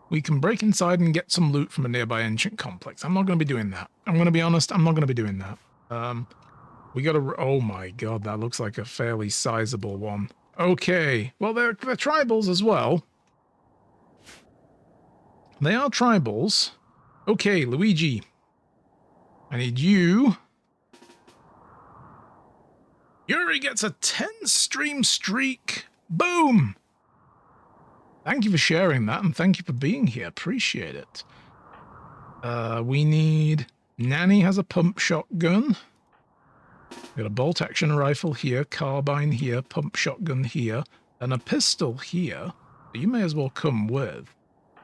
We can break inside and get some loot from a nearby ancient complex. I'm not going to be doing that. I'm going to be honest, I'm not going to be doing that. We got to... Oh my god, that looks like a fairly sizable one. Okay. Well, they're tribals as well. They are tribals. Okay, Luigi. I need you. Yuri gets a 10-stream streak. Boom! Thank you for sharing that, and thank you for being here. Appreciate it. We need... Nanny has a pump shotgun. We got a bolt-action rifle here, carbine here, pump shotgun here, and a pistol here. You may as well come with.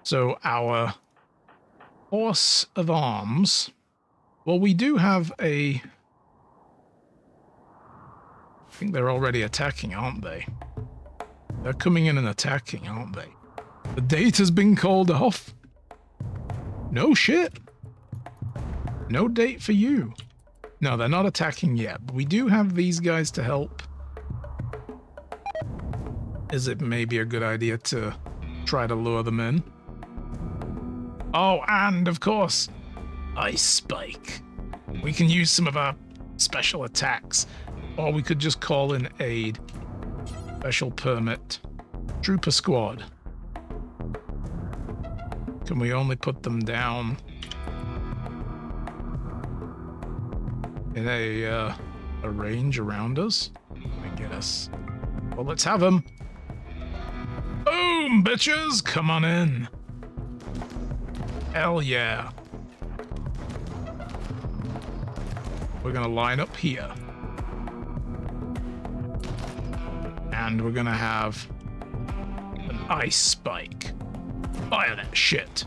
So our horse of arms... Well, we do have a... I think they're already attacking, aren't they? They're coming in and attacking, aren't they? The date has been called off. No shit. No date for you. No, they're not attacking yet, but we do have these guys to help. Is it maybe a good idea to try to lure them in? Oh, and of course, Ice Spike. We can use some of our special attacks, or we could just call in aid. Special permit. Trooper squad. Can we only put them down in a range around us? I guess. Well, let's have them. Boom, bitches! Come on in. Hell yeah. We're gonna line up here. And we're gonna have an ice spike. Fire that shit.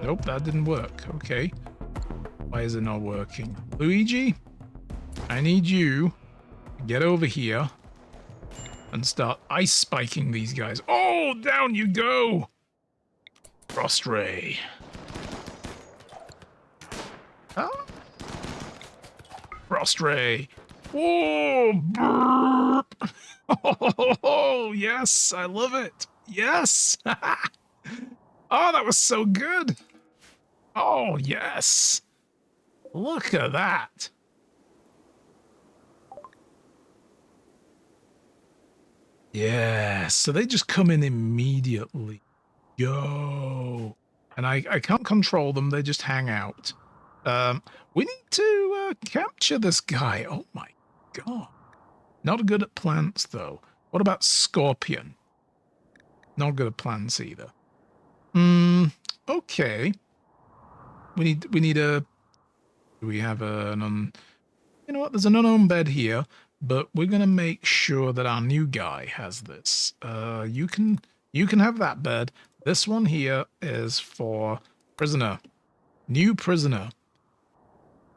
Nope, that didn't work. Okay. Why is it not working? Luigi, I need you to get over here and start ice spiking these guys. Oh, down you go! Frost Ray. Huh? Frost Ray. Whoa! Burp. Oh, yes, I love it. Yes. Oh, that was so good. Oh, yes. Look at that. Yes. So they just come in immediately. Yo. And I can't control them. They just hang out. We need to capture this guy. Oh, my God. Not good at plants, though. What about Scorpion? Not good at plants either. Okay. We need a... Do we have an... You know what? There's an unowned bed here, but we're going to make sure that our new guy has this. You can have that bed. This one here is for prisoner. New prisoner.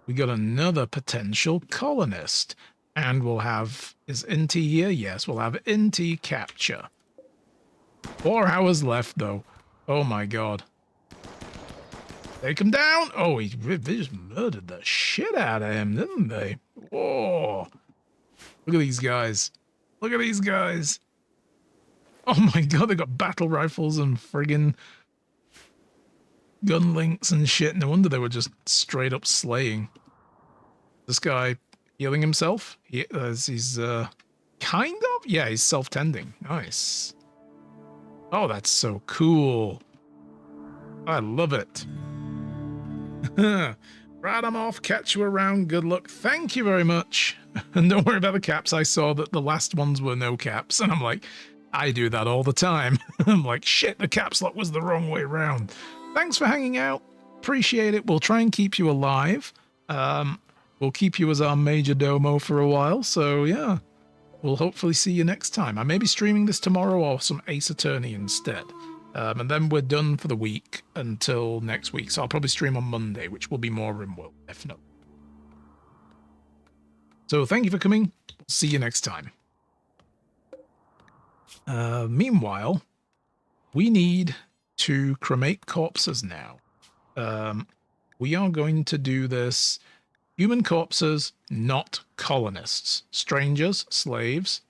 We got another potential colonist. And we'll have... Is Inti here? Yes, we'll have Inti capture. 4 hours left, though. Oh, my God. Take him down. Oh, they just murdered the shit out of him, didn't they? Whoa. Look at these guys. Look at these guys. Oh, my God, they got battle rifles and friggin' gun links and shit. No wonder they were just straight up slaying. This guy... Healing himself? He's kind of? Yeah, he's self-tending. Nice. Oh, that's so cool. I love it. Right, I'm off. Catch you around. Good luck. Thank you very much. And don't worry about the caps. I saw that the last ones were no caps. And I'm like, I do that all the time. I'm like, shit, the caps lock was the wrong way around. Thanks for hanging out. Appreciate it. We'll try and keep you alive. We'll keep you as our major domo for a while, so yeah. we'll hopefully see you next time. I may be streaming this tomorrow or some Ace Attorney instead. And then we're done for the week until next week. So I'll probably stream on Monday, which will be more RimWorld, definitely. So thank you for coming. See you next time. Meanwhile, we need to cremate corpses now. We are going to do this. Human corpses, not colonists. Strangers, slaves.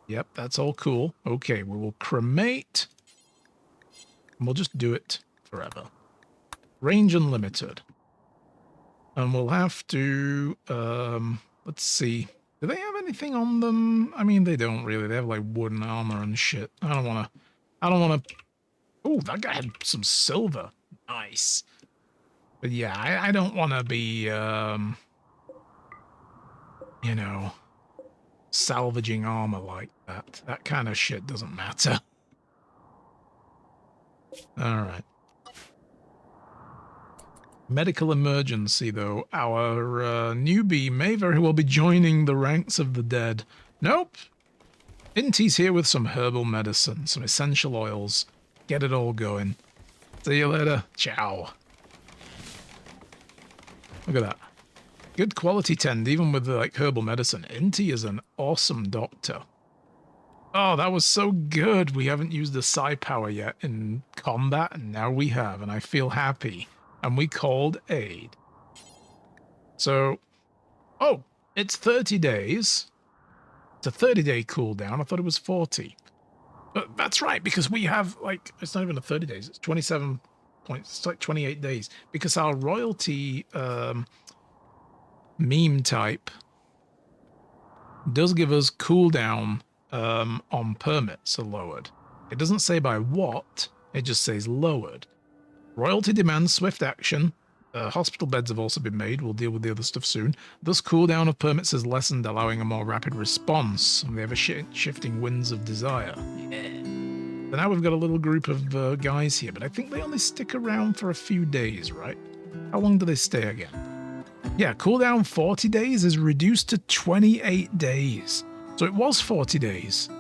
Yep, that's all cool. Okay, we will cremate. And we'll just do it forever. Range unlimited. And we'll have to, let's see. Do they have anything on them? I mean, they don't really. They have like wooden armor and shit. I don't want to. Oh, that guy had some silver. Nice. But yeah, I don't want to be, you know, salvaging armor like that. That kind of shit doesn't matter. All right. Medical emergency, though. Our newbie may very well be joining the ranks of the dead. Nope. Inti's here with some herbal medicine, some essential oils. Get it all going. See you later. Ciao. Look at that. Good quality tend, even with like herbal medicine. Inti is an awesome doctor. Oh, that was so good. We haven't used the psi power yet in combat, and now we have, and I feel happy. And we called aid. So, oh, it's 30 days. It's a 30-day cooldown. I thought it was 40. But that's right, because we have, like, it's not even a 30 days. It's 27 points. It's like 28 days. Because our royalty meme type does give us cooldown on permits are lowered. It doesn't say by what. It just says lowered. Royalty demands swift action. Hospital beds have also been made. We'll deal with the other stuff soon. Thus, cooldown of permits is lessened, allowing a more rapid response. And they have a shifting winds of desire. Yeah. So now we've got a little group of guys here, but I think they only stick around for a few days, right? How long do they stay again? Yeah, cooldown 40 days is reduced to 28 days. So it was 40 days.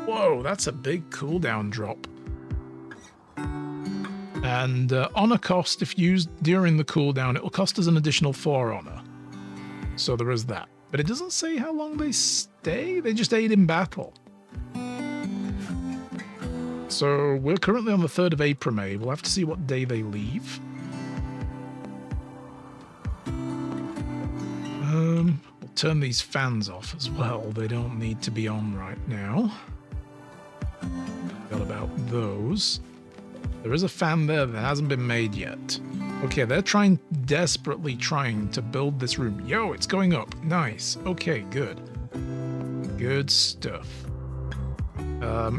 Whoa, that's a big cooldown drop. And honor cost, if used during the cooldown, it will cost us an additional 4 honor. So there is that. But it doesn't say how long they stay. They just aid in battle. So we're currently on the 3rd of April, May. We'll have to see what day they leave. We'll turn these fans off as well. They don't need to be on right now. Forgot about those. There is a fan there that hasn't been made yet. Okay, they're desperately trying to build this room. Yo, it's going up. Nice. Okay, good. Good stuff.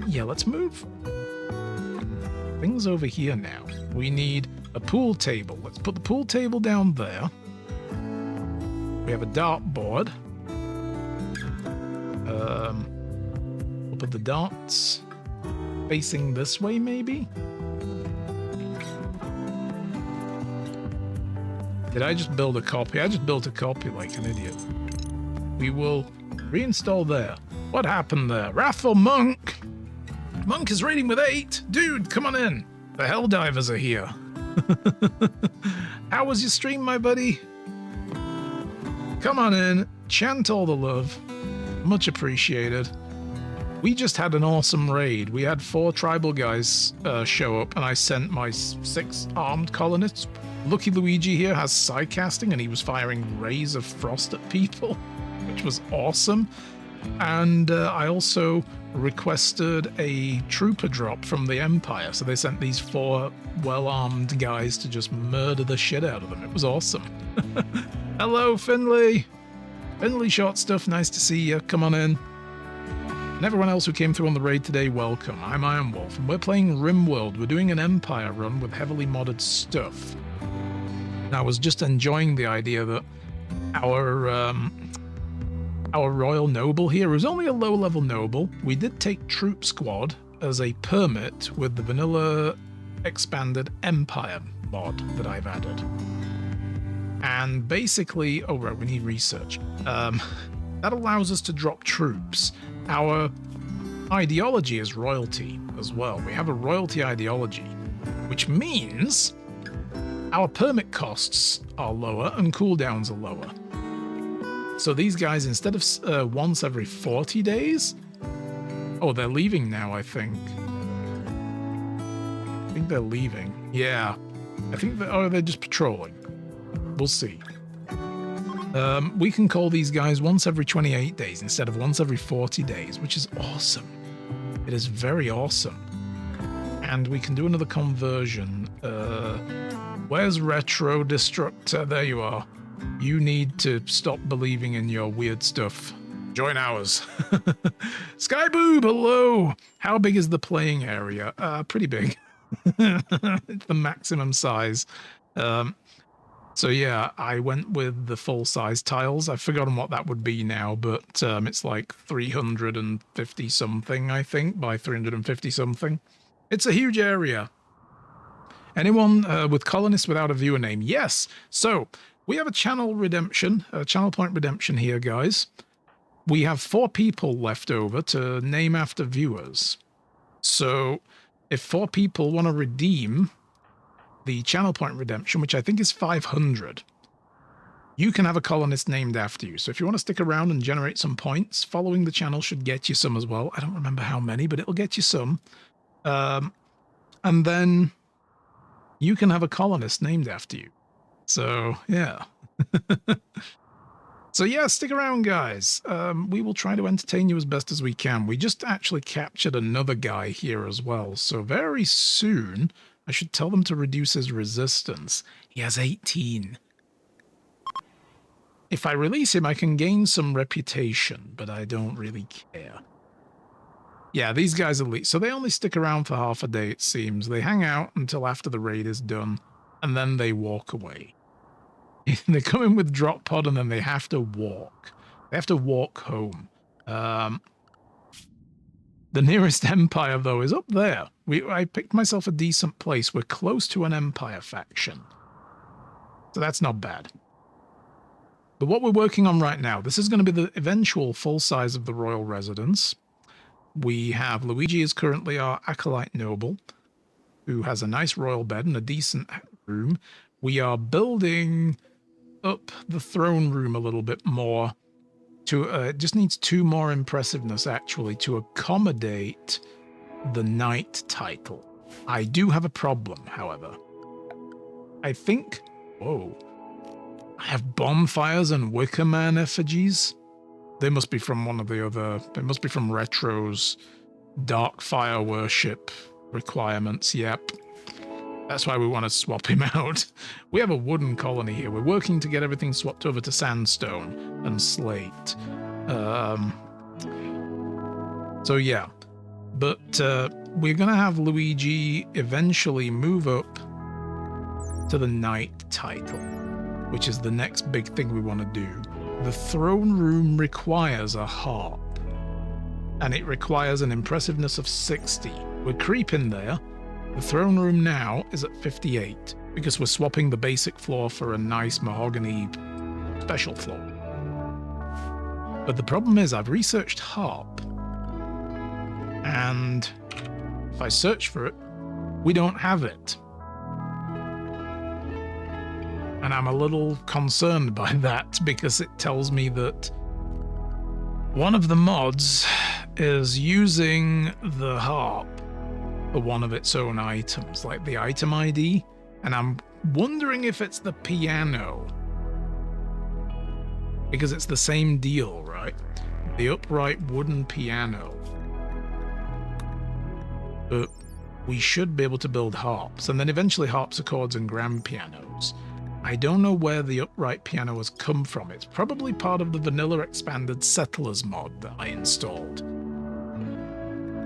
Yeah, let's move things over here now. We need a pool table. Let's put the pool table down there. We have a dartboard. We'll put the darts facing this way, maybe? Did I just build a copy? I just built a copy like an idiot. We will reinstall there. What happened there? Wrathful Monk! Monk is raiding with 8! Dude, come on in! The Helldivers are here. How was your stream, my buddy? Come on in. Chant all the love. Much appreciated. We just had an awesome raid. We had 4 tribal guys show up, and I sent my 6 armed colonists. Lucky Luigi here has psi-casting, and he was firing rays of frost at people, which was awesome. And I also requested a trooper drop from the Empire, so they sent these 4 well-armed guys to just murder the shit out of them. It was awesome. Hello, Finley! Finley Short Stuff, nice to see you. Come on in. And everyone else who came through on the raid today, welcome. I'm Iron Wolf, and we're playing RimWorld. We're doing an Empire run with heavily modded stuff. And I was just enjoying the idea that our Royal Noble here was only a low-level noble. We did take Troop Squad as a permit with the vanilla expanded Empire mod that I've added. And basically, oh right, we need research. That allows us to drop troops. Our ideology is royalty as well. We have a royalty ideology, which means our permit costs are lower and cooldowns are lower. So these guys, instead of once every 40 days... Oh, they're leaving now, I think. I think they're leaving. Yeah. I think they're just patrolling. We'll see. We can call these guys once every 28 days instead of once every 40 days, which is awesome. It is very awesome. And we can do another conversion. Where's Retro Destructor? There you are. You need to stop believing in your weird stuff. Join ours. Skyboob, hello! How big is the playing area? Pretty big. It's the maximum size. So yeah, I went with the full-size tiles. I've forgotten what that would be now, but it's like 350 something, I think, by 350 something. It's a huge area. Anyone with colonists without a viewer name? Yes. So we have a channel redemption, a channel point redemption here, guys. We have 4 people left over to name after viewers. So if 4 people want to redeem the channel point redemption, which I think is 500, you can have a colonist named after you. So if you want to stick around and generate some points, following the channel should get you some as well. I don't remember how many, but it'll get you some. And then you can have a colonist named after you. So, yeah. So, yeah, stick around, guys. We will try to entertain you as best as we can. We just actually captured another guy here as well. So very soon... I should tell them to reduce his resistance. He has 18. If I release him, I can gain some reputation, but I don't really care. Yeah, these guys are elite. So they only stick around for half a day, it seems. They hang out until after the raid is done, and then they walk away. They come in with drop pod, and then they have to walk. They have to walk home. The nearest empire, though, is up there. I picked myself a decent place. We're close to an empire faction. So that's not bad. But what we're working on right now, this is going to be the eventual full size of the royal residence. We have Luigi is currently our acolyte noble, who has a nice royal bed and a decent room. We are building up the throne room a little bit more. It just needs 2 more impressiveness, actually, to accommodate the knight title. I do have a problem, however. I think... Whoa. I have bonfires and Wicker Man effigies. They must be from one of the other... They must be from Retro's Dark Fire Worship requirements. Yep. That's why we want to swap him out. We have a wooden colony here. We're working to get everything swapped over to sandstone and slate. So yeah. But we're going to have Luigi eventually move up to the knight title, which is the next big thing we want to do. The throne room requires a harp, and it requires an impressiveness of 60. We're creeping there. The throne room now is at 58, because we're swapping the basic floor for a nice mahogany special floor. But the problem is I've researched harp, and if I search for it, we don't have it. And I'm a little concerned by that, because it tells me that one of the mods is using the harp for one of its own items, like the item ID, and I'm wondering if it's the piano, because it's the same deal, right? The upright wooden piano. But we should be able to build harps, and then eventually harpsichords and grand pianos. I don't know where the upright piano has come from. It's probably part of the vanilla expanded settlers mod that I installed.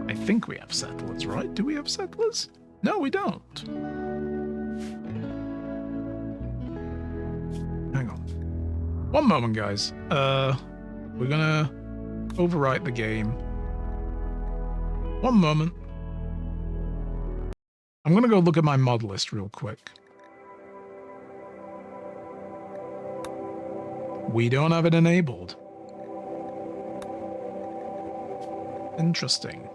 I think we have settlers, right? Do we have settlers? No, we don't. Hang on. One moment, guys. We're gonna overwrite the game. One moment. I'm gonna go look at my mod list real quick. We don't have it enabled. Interesting.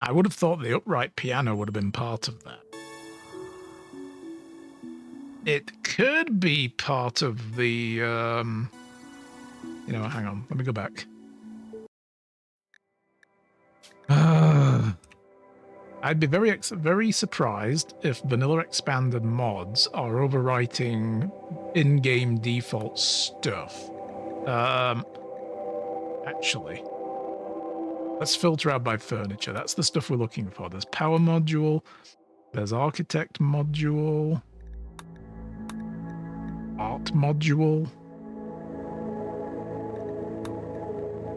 I would have thought the upright piano would have been part of that. It could be part of the, you know, hang on, let me go back. I'd be very surprised if vanilla expanded mods are overwriting in-game default stuff. Actually, let's filter out by furniture. That's the stuff we're looking for. There's power module, there's architect module, art module,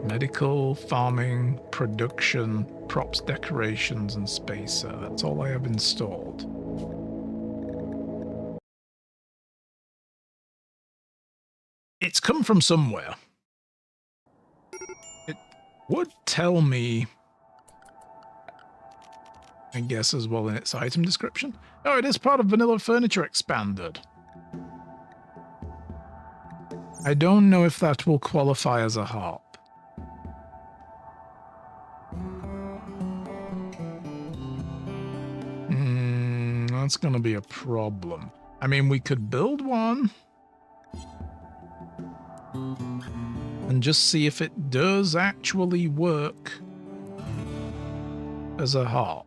medical, farming, production, props, decorations, and spacer. That's all I have installed. It's come from somewhere. It would tell me, I guess, as well in its item description. Oh, it is part of Vanilla Furniture Expanded. I don't know if that will qualify as a harp. That's going to be a problem. I mean, we could build one and just see if it does actually work as a harp.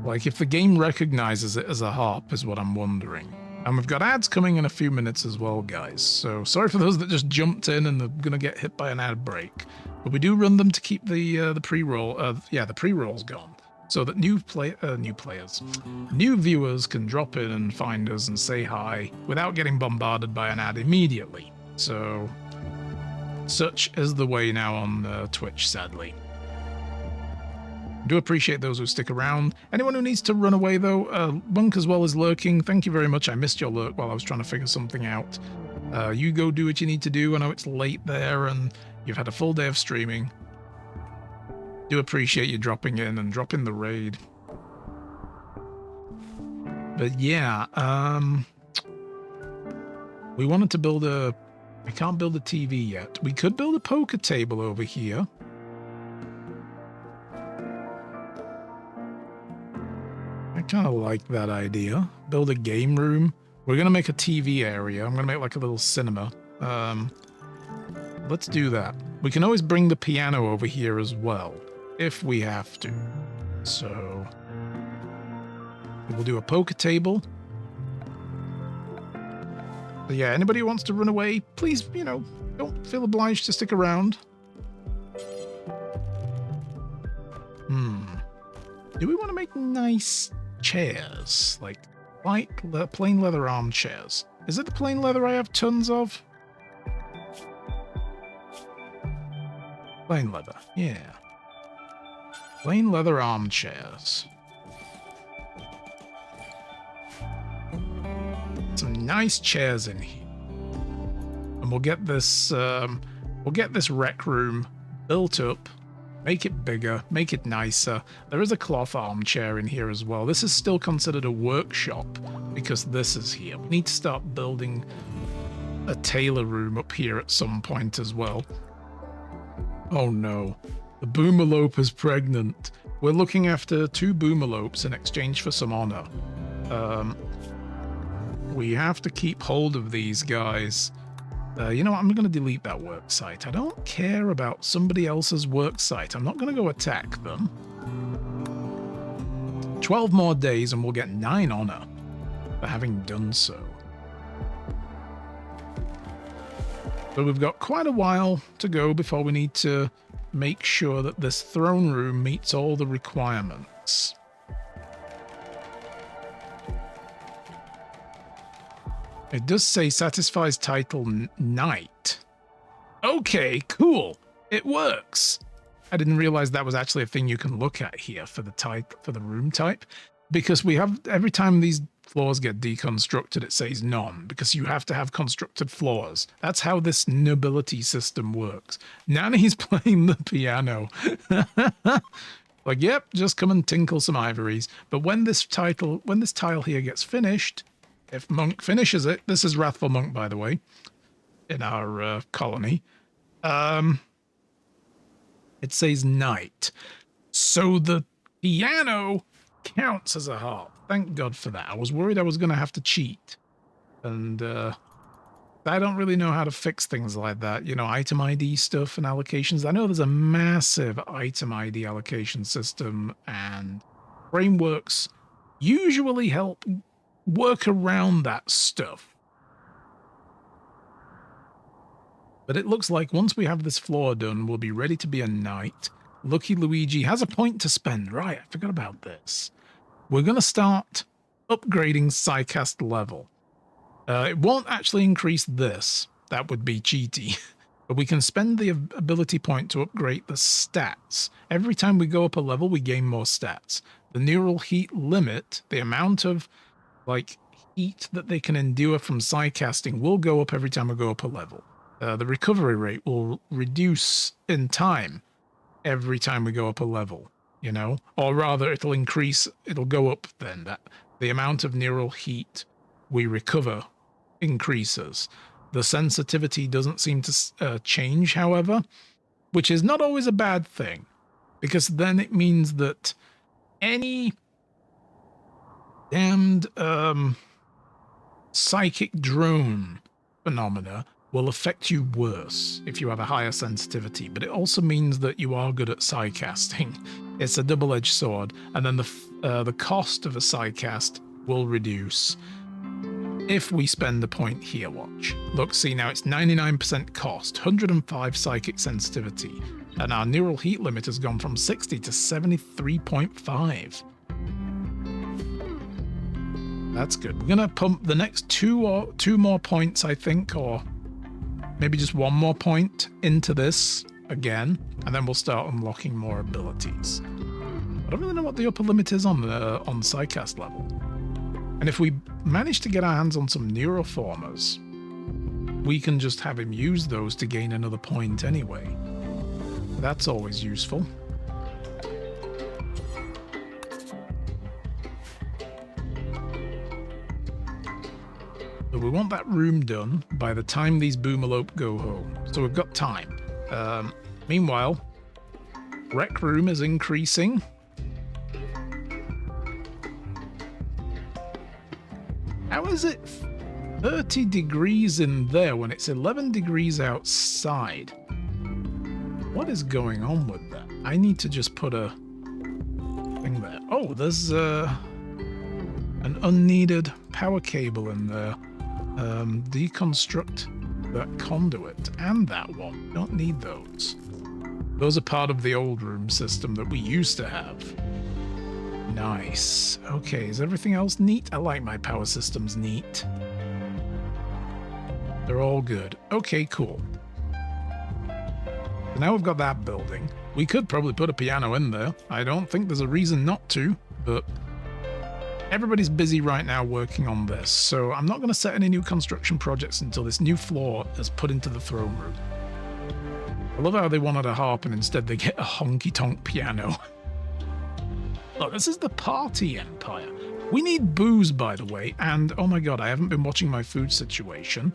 Like, if the game recognizes it as a harp is what I'm wondering. And we've got ads coming in a few minutes as well, guys. So sorry for those that just jumped in and are going to get hit by an ad break. But we do run them to keep the pre-roll, the pre-rolls going, so that new viewers can drop in and find us and say hi without getting bombarded by an ad immediately. So such is the way now on Twitch, sadly. Do appreciate those who stick around. Anyone who needs to run away, though, Monk as well is lurking. Thank you very much. I missed your lurk while I was trying to figure something out. You go do what you need to do. I know it's late there and you've had a full day of streaming. Do appreciate you dropping in and dropping the raid. But yeah, we wanted to build a... I can't build a TV yet. We could build a poker table over here. I kind of like that idea. Build a game room. We're going to make a TV area. I'm going to make like a little cinema. Let's do that. We can always bring the piano over here as well, if we have to. So we'll do a poker table. But yeah, anybody who wants to run away, please, you know, don't feel obliged to stick around. Do we want to make nice chairs? Like light plain leather armchairs. Is it the plain leather I have tons of? Plain leather, yeah. Plain leather armchairs. Some nice chairs in here. And we'll get this rec room built up, make it bigger, make it nicer. There is a cloth armchair in here as well. This is still considered a workshop because this is here. We need to start building a tailor room up here at some point as well. Oh no, the Boomerlope is pregnant. We're looking after 2 Boomerlopes in exchange for some honor. We have to keep hold of these guys. You know what, I'm going to delete that work site. I don't care about somebody else's work site. I'm not going to go attack them. 12 more days and we'll get 9 honor for having done so. But we've got quite a while to go before we need to make sure that this throne room meets all the requirements. It does say satisfies title knight. Okay, cool. It works. I didn't realize that was actually a thing you can look at here for the type, for the room type, because we have, every time these floors get deconstructed, it says none, because you have to have constructed floors. That's how this nobility system works. Nanny's playing the piano. Like, yep, just come and tinkle some ivories. But when this tile here gets finished, if Monk finishes it, this is Wrathful Monk, by the way, in our colony. It says night. So the piano counts as a harp. Thank God for that. I was worried I was going to have to cheat. And I don't really know how to fix things like that. You know, item ID stuff and allocations. I know there's a massive item ID allocation system, and frameworks usually help work around that stuff. But it looks like once we have this floor done, we'll be ready to be a knight. Lucky Luigi has a point to spend. Right, I forgot about this. We're going to start upgrading Psycast level. It won't actually increase this. That would be cheaty. But we can spend the ability point to upgrade the stats. Every time we go up a level, we gain more stats. The neural heat limit, the amount of like heat that they can endure from Psycasting, will go up every time we go up a level. The recovery rate will reduce in time every time we go up a level, you know? Or rather, it'll increase, it'll go up then. That the amount of neural heat we recover increases. The sensitivity doesn't seem to change, however, which is not always a bad thing, because then it means that any damned psychic drone phenomena will affect you worse if you have a higher sensitivity, but it also means that you are good at psycasting. It's a double-edged sword, and then the cost of a psycast will reduce if we spend the point here. Watch. Look, see, now it's 99% cost, 105 psychic sensitivity, and our neural heat limit has gone from 60 to 73.5. That's good. We're gonna pump the next two more points, I think, or maybe just one more point into this again, and then we'll start unlocking more abilities. I don't really know what the upper limit is on Psycast level. And if we manage to get our hands on some neuroformers, we can just have him use those to gain another point anyway. That's always useful. So we want that room done by the time these Boomalope go home. So we've got time. Meanwhile, Rec Room is increasing. How is it 30 degrees in there when it's 11 degrees outside? What is going on with that? I need to just put a thing there. Oh, there's an unneeded power cable in there. Deconstruct that conduit and that one. Don't need those. Those are part of the old room system that we used to have. Nice. Okay, is everything else neat? I like my power systems neat. They're all good. Okay, cool. So now we've got that building. We could probably put a piano in there. I don't think there's a reason not to, but everybody's busy right now working on this, so I'm not going to set any new construction projects until this new floor is put into the throne room. I love how they wanted a harp and instead they get a honky-tonk piano. Look, this is the party empire. We need booze, by the way, and oh my god, I haven't been watching my food situation.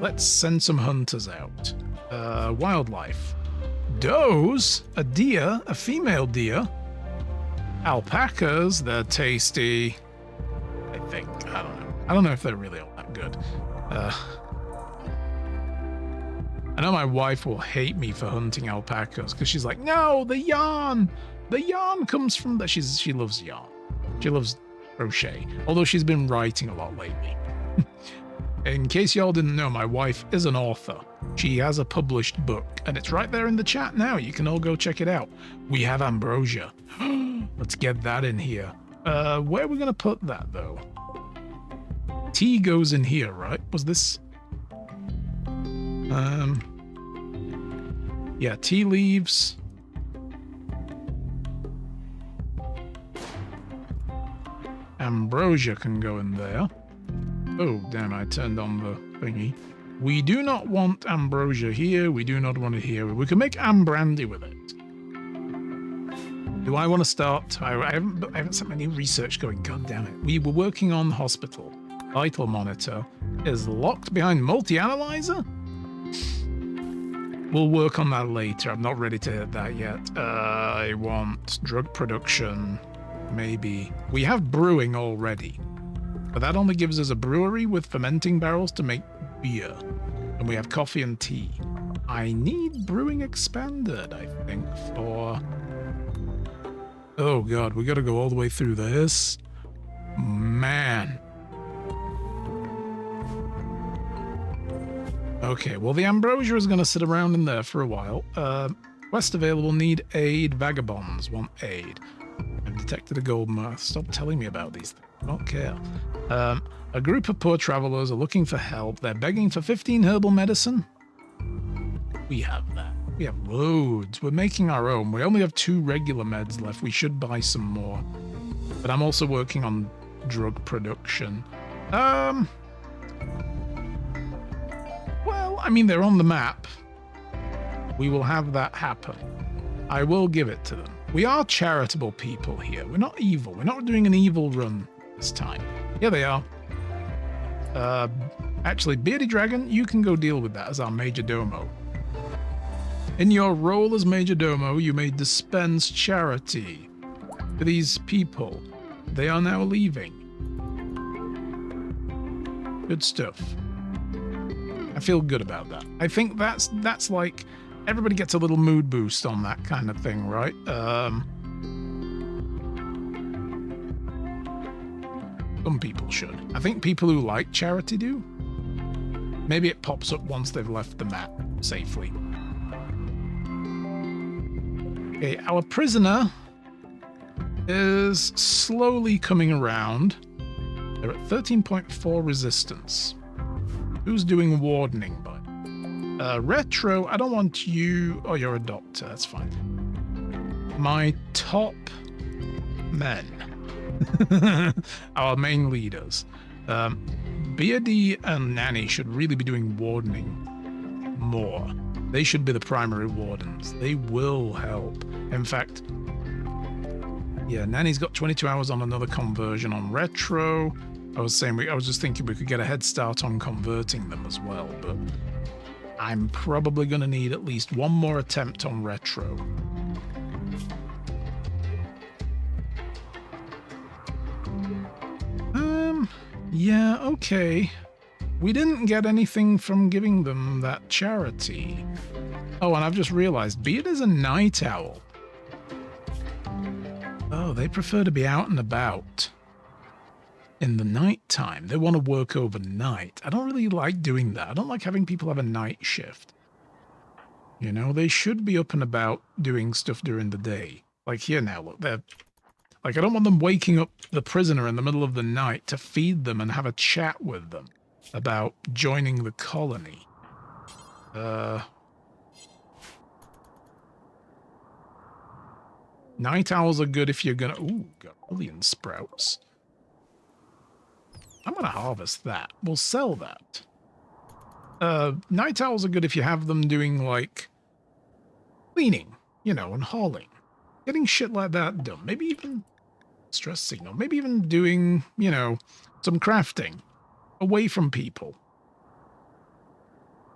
Let's send some hunters out. Wildlife. Does, a deer, a female deer. Alpacas, they're tasty. I think. I don't know. I don't know if they're really all that good. I know my wife will hate me for hunting alpacas because she's like, no, the yarn. The yarn comes from that. She loves yarn. She loves crochet. Although she's been writing a lot lately. In case y'all didn't know, my wife is an author. She has a published book, and it's right there in the chat now. You can all go check it out. We have ambrosia. Let's get that in here. Where are we going to put that, though? Tea goes in here, right? Was this... yeah, tea leaves. Ambrosia can go in there. Oh, damn, I turned on the thingy. We do not want ambrosia here. We do not want it here. We can make ambrandy with it. Do I want to start? I haven't set my new research going. God damn it. We were working on hospital. Vital monitor is locked behind multi-analyzer. We'll work on that later. I'm not ready to hit that yet. I want drug production. Maybe. We have brewing already. But that only gives us a brewery with fermenting barrels to make beer. And we have coffee and tea. I need brewing expanded, I think, for... Oh god, we gotta go all the way through this. Man. Okay, well the ambrosia is gonna sit around in there for a while. Quest available, need aid, vagabonds want aid. I've detected a gold mine. Stop telling me about these things. I don't care. A group of poor travelers are looking for help. They're begging for 15 herbal medicine. We have that. We have loads. We're making our own. We only have 2 regular meds left. We should buy some more. But I'm also working on drug production. Well, I mean, they're on the map. We will have that happen. I will give it to them. We are charitable people here. We're not evil. We're not doing an evil run this time. Here they are. Actually, Beardy Dragon, you can go deal with that as our Major Domo. In your role as Major Domo, you may dispense charity to these people. They are now leaving. Good stuff. I feel good about that. I think that's like everybody gets a little mood boost on that kind of thing, right? Some people should. I think people who like charity do. Maybe it pops up once they've left the map safely. Okay, our prisoner is slowly coming around. They're at 13.4 resistance. Who's doing wardening, bud? Retro, I don't want you... Oh, you're a doctor, that's fine. My top men. Our main leaders. Beardy and Nanny should really be doing wardening more. They should be the primary wardens. They will help. In fact, yeah, Nanny's got 22 hours on another conversion on Retro. I was just thinking we could get a head start on converting them as well, but I'm probably going to need at least one more attempt on Retro. Yeah, okay. We didn't get anything from giving them that charity. Oh, and I've just realized Beard is a night owl. Oh, they prefer to be out and about in the night time. They want to work overnight. I don't really like doing that. I don't like having people have a night shift. You know, they should be up and about doing stuff during the day. Like here now, look, they're... Like, I don't want them waking up the prisoner in the middle of the night to feed them and have a chat with them about joining the colony. Night owls are good if you're gonna... Ooh, got a million sprouts. I'm gonna harvest that. We'll sell that. Night owls are good if you have them doing, like, cleaning, you know, and hauling. Getting shit like that done. Maybe even... stress signal. Maybe even doing, you know, some crafting away from people.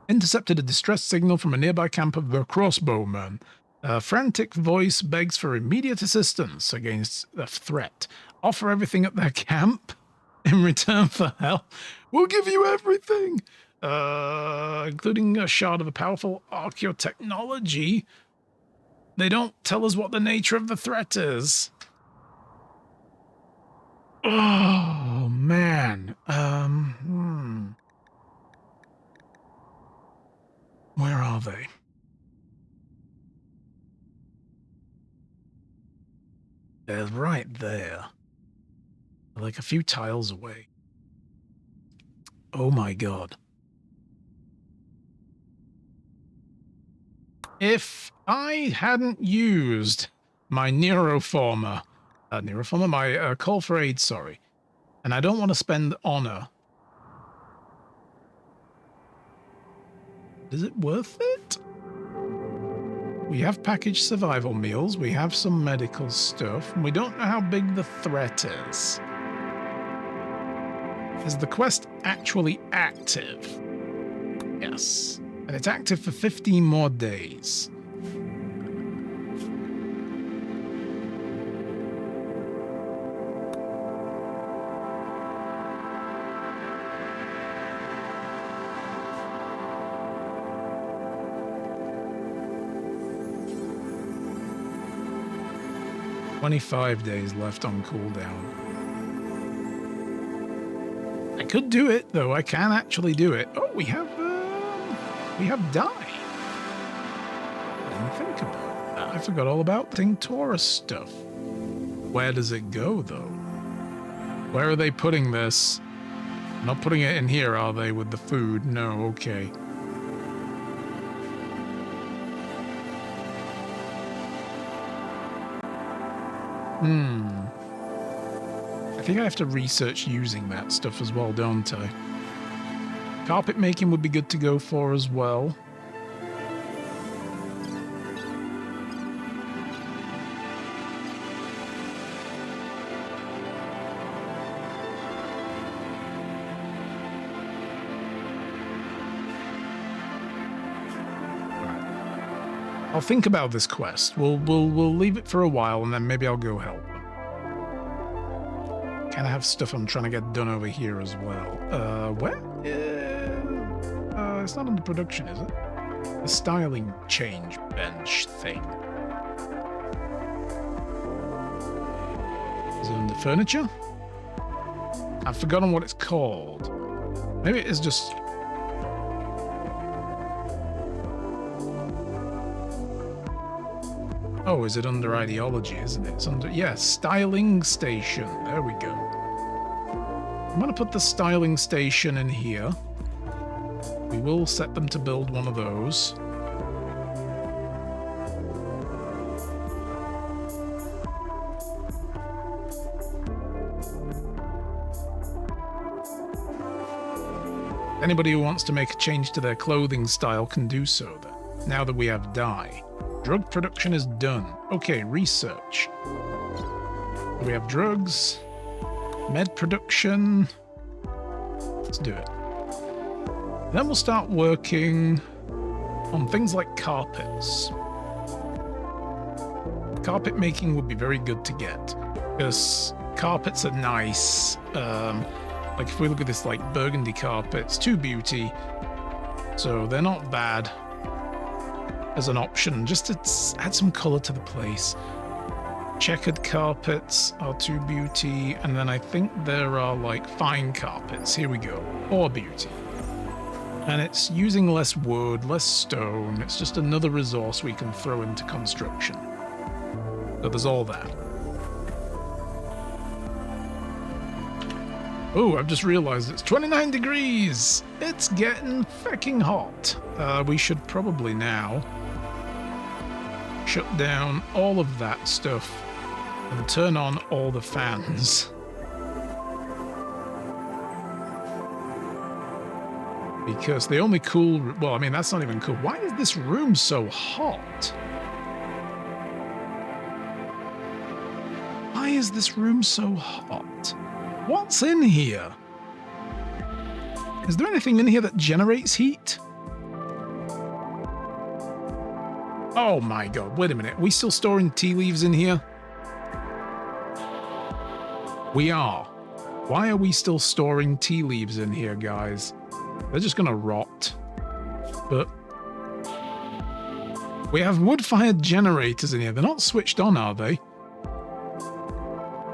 Intercepted a distress signal from a nearby camp of the crossbowmen. A frantic voice begs for immediate assistance against the threat. Offer everything at their camp in return for help. We'll give you everything, including a shard of a powerful archaeotechnology. They don't tell us what the nature of the threat is. Oh, man. Where are they? They're right there. They're like a few tiles away. Oh my god. If I hadn't used my Neuroformer, my call for aid, sorry, and I don't want to spend honor, is it worth it? We have packaged survival meals. We have some medical stuff. And we don't know how big the threat is. Is the quest actually active? Yes. And it's active for 15 more days. "25 days left on cooldown." I could do it, though. I can actually do it. Oh, we have dye. I didn't think about that. I forgot all about Tinctora stuff. Where does it go, though? Where are they putting this? Not putting it in here, are they, with the food? No, okay. I think I have to research using that stuff as well, don't I? Carpet making would be good to go for as well. I'll think about this quest. We'll leave it for a while, and then maybe I'll go help them. Kind of have stuff I'm trying to get done over here as well. Where? It's not under production, is it? The styling change bench thing. Is it under furniture? I've forgotten what it's called. Maybe it is just... Oh, is it under ideology, isn't it? It's under... Yeah, styling station. There we go. I'm going to put the styling station in here. We will set them to build one of those. Anybody who wants to make a change to their clothing style can do so then, now that we have dye. Drug production is done. Okay, research. We have drugs. Med production. Let's do it. Then we'll start working on things like carpets. Carpet making would be very good to get, because carpets are nice. Like if we look at this, like burgundy carpets, 2 beauty, so they're not bad as an option, just to add some color to the place. Checkered carpets are 2 beauty, and then I think there are like fine carpets. Here we go, 4 beauty. And it's using less wood, less stone. It's just another resource we can throw into construction. So there's all that. Oh, I've just realized it's 29 degrees. It's getting fucking hot. We should probably now shut down all of that stuff and turn on all the fans. Because the only cool... Well, I mean, that's not even cool. Why is this room so hot? Why is this room so hot? What's in here? Is there anything in here that generates heat? Oh my god, wait a minute. Are we still storing tea leaves in here? We are. Why are we still storing tea leaves in here, guys? They're just gonna rot. But we have wood-fired generators in here. They're not switched on, are they?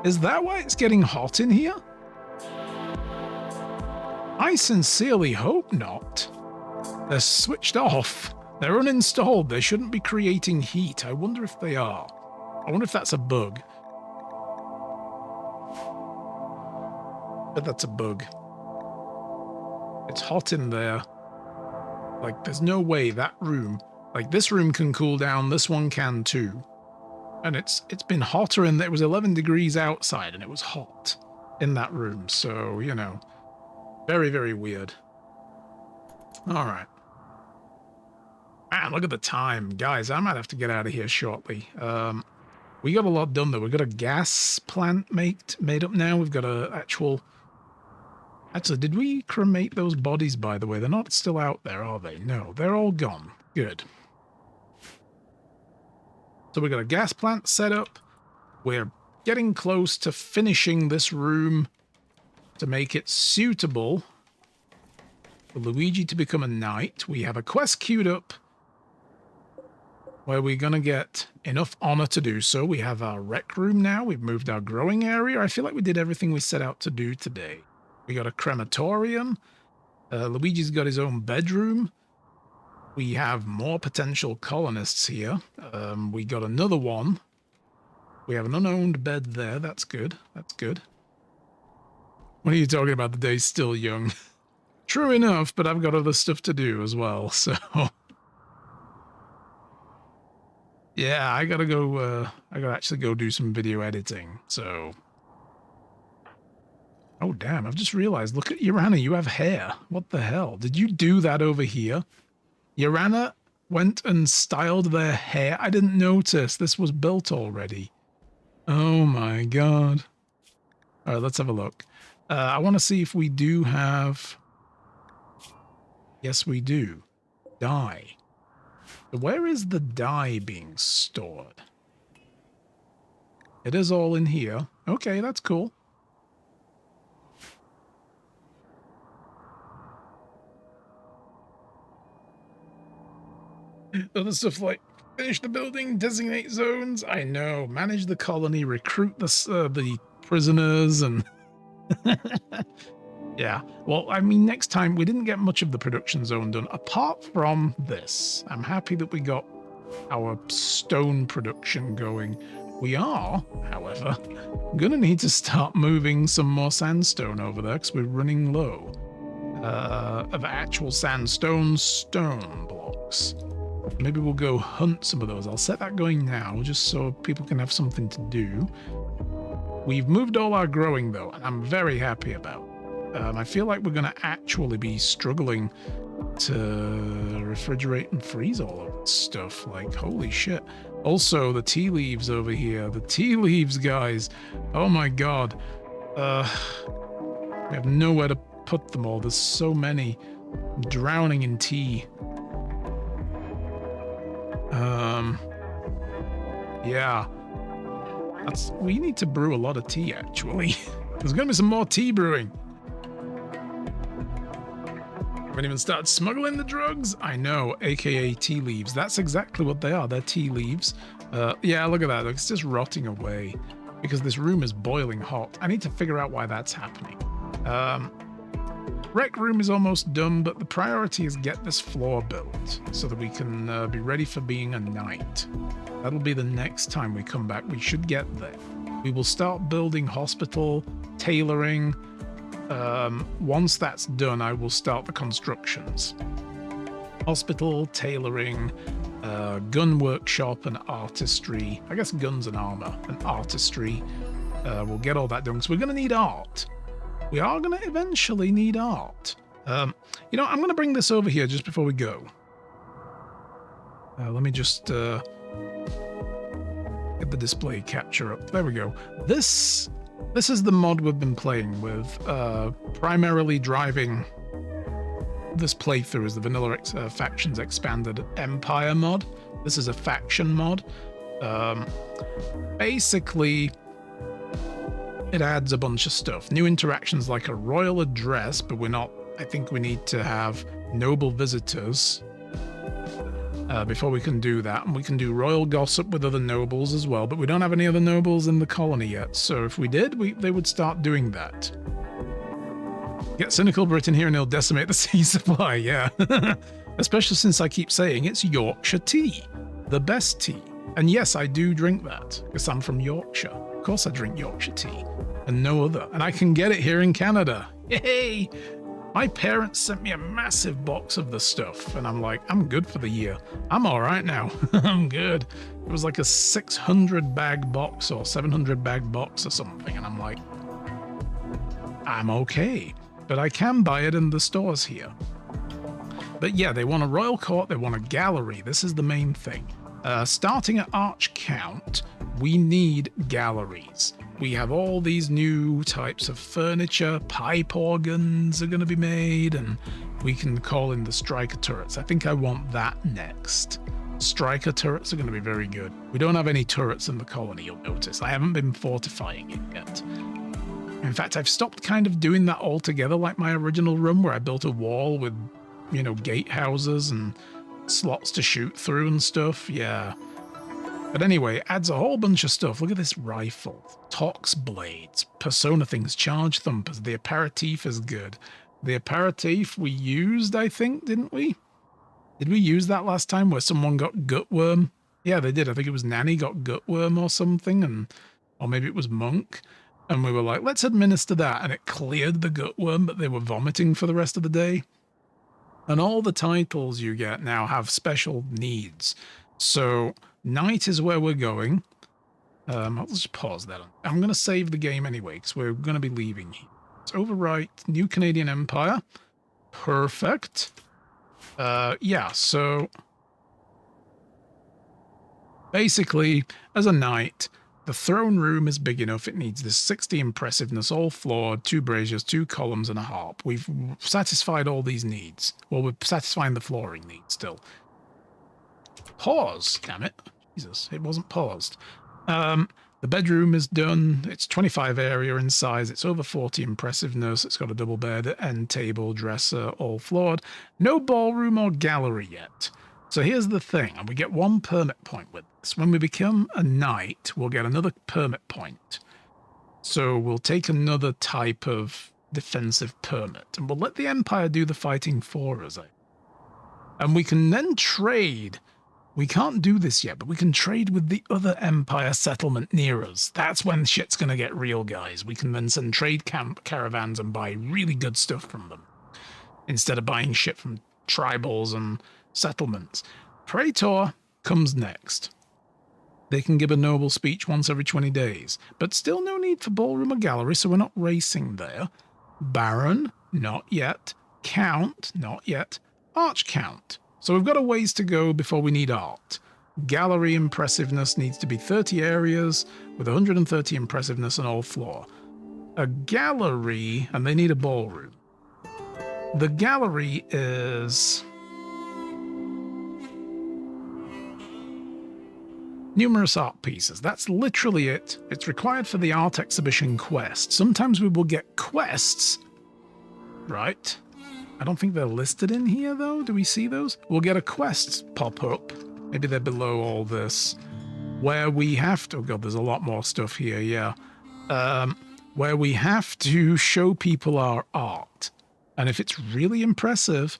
Is that why it's getting hot in here? I sincerely hope not. They're switched off. They're uninstalled. They shouldn't be creating heat. I wonder if they are. I wonder if that's a bug. But that's a bug. It's hot in there. Like, there's no way that room... Like, this room can cool down. This one can too. And it's been hotter in there. It was 11 degrees outside and it was hot in that room. So, you know, very, very weird. All right. Man, look at the time. Guys, I might have to get out of here shortly. We got a lot done, though. We've got a gas plant made up now. We've got a actual... Actually, did we cremate those bodies, by the way? They're not still out there, are they? No, they're all gone. Good. So we've got a gas plant set up. We're getting close to finishing this room to make it suitable for Luigi to become a knight. We have a quest queued up where we're going to get enough honor to do so. We have our rec room now. We've moved our growing area. I feel like we did everything we set out to do today. We got a crematorium. Luigi's got his own bedroom. We have more potential colonists here. We got another one. We have an unowned bed there. That's good. That's good. What are you talking about? The day's still young. True enough, but I've got other stuff to do as well, so... Yeah, I gotta go, I gotta actually go do some video editing, so... Oh, damn, I've just realized, look at Urana, you have hair. What the hell? Did you do that over here? Urana went and styled their hair? I didn't notice. This was built already. Oh my god. Alright, let's have a look. I want to see if we do have... Yes, we do. Dye. Where is the dye being stored? It is all in here. Okay, that's cool. Other stuff like finish the building, designate zones. I know. Manage the colony, recruit the prisoners, and... Yeah, well, I mean, next time, we didn't get much of the production zone done, apart from this. I'm happy that we got our stone production going. We are, however, going to need to start moving some more sandstone over there, because we're running low of actual sandstone stone blocks. Maybe we'll go hunt some of those. I'll set that going now, just so people can have something to do. We've moved all our growing, though, and I'm very happy about it. I feel like we're going to actually be struggling to refrigerate and freeze all of this stuff. Like, holy shit. Also, the tea leaves over here. The tea leaves, guys. Oh my god. We have nowhere to put them all. There's so many. I'm drowning in tea. Yeah. We need to brew a lot of tea, actually. There's going to be some more tea brewing. Haven't even started smuggling the drugs? I know, aka tea leaves. That's exactly what they are. They're tea leaves. Yeah, look at that. It's just rotting away because this room is boiling hot. I need to figure out why that's happening. Rec room is almost done, but the priority is get this floor built so that we can be ready for being a knight. That'll be the next time we come back. We should get there. We will start building hospital, tailoring. Once that's done, I will start the constructions. Hospital, tailoring, gun workshop and artistry. I guess guns and armor and artistry. We'll get all that done because we're going to need art. We are going to eventually need art. You know, I'm going to bring this over here just before we go. Let me just get the display capture up. There we go. This is the mod we've been playing with, primarily driving this playthrough is the Vanilla Factions Expanded Empire mod. This is a faction mod. Basically, it adds a bunch of stuff. New interactions like a royal address, but we're not... I think we need to have noble visitors before we can do that. And we can do royal gossip with other nobles as well, but we don't have any other nobles in the colony yet. So if we did, they would start doing that. Get cynical Britain here and he'll decimate the sea supply, yeah. Especially since I keep saying it's Yorkshire tea. The best tea. And yes, I do drink that, because I'm from Yorkshire. Of course I drink Yorkshire tea, and no other. And I can get it here in Canada. Yay! My parents sent me a massive box of the stuff, and I'm like, I'm good for the year. I'm all right now. I'm good. It was like a 600 bag box or 700 bag box or something, and I'm like, I'm okay. But I can buy it in the stores here. But yeah, they want a royal court, they want a gallery. This is the main thing. Starting at Arch Count, we need galleries. We have all these new types of furniture, pipe organs are going to be made, and we can call in the striker turrets. I think I want that next. Striker turrets are going to be very good. We don't have any turrets in the colony, you'll notice. I haven't been fortifying it yet. In fact, I've stopped kind of doing that altogether like my original run where I built a wall with, you know, gatehouses and slots to shoot through and stuff. Yeah. But anyway, it adds a whole bunch of stuff. Look at this rifle. Tox blades, persona things, charge thumpers. The aperitif is good. The aperitif we used, I think, didn't we? Did we use that last time where someone got gutworm? Yeah, they did. I think it was Nanny got gutworm or something, or maybe it was Monk. And we were like, let's administer that. And it cleared the gutworm, but they were vomiting for the rest of the day. And all the titles you get now have special needs. So night is where we're going. I'll just pause that. I'm going to save the game anyway, because we're going to be leaving here. Let's overwrite New Canadian Empire. Perfect. Yeah, so basically, as a knight, the throne room is big enough. It needs this 60 impressiveness, all floored, 2 braziers, 2 columns, and a harp. We've satisfied all these needs. Well, we're satisfying the flooring needs still. Pause, damn it. Jesus, it wasn't paused. The bedroom is done. It's 25 area in size. It's over 40 impressiveness. It's got a double bed, end table, dresser, all floored. No ballroom or gallery yet. So here's the thing, and we get 1 permit point with this. When we become a knight, we'll get another permit point. So we'll take another type of defensive permit, and we'll let the Empire do the fighting for us. And we can then trade. We can't do this yet, but we can trade with the other Empire settlement near us. That's when shit's going to get real, guys. We can then send trade caravans and buy really good stuff from them, instead of buying shit from tribals and settlements. Praetor comes next. They can give a noble speech once every 20 days, but still no need for ballroom or gallery, so we're not racing there. Baron, not yet. Count, not yet. Archcount. So we've got a ways to go before we need art. Gallery impressiveness needs to be 30 areas with 130 impressiveness and all floor. A gallery, and they need a ballroom. The gallery is numerous art pieces. That's literally it. It's required for the art exhibition quest. Sometimes we will get quests, right? I don't think they're listed in here, though. Do we see those? We'll get a quest pop up. Maybe they're below all this. Where we have to... Oh, God, there's a lot more stuff here, yeah. Where we have to show people our art. And if it's really impressive,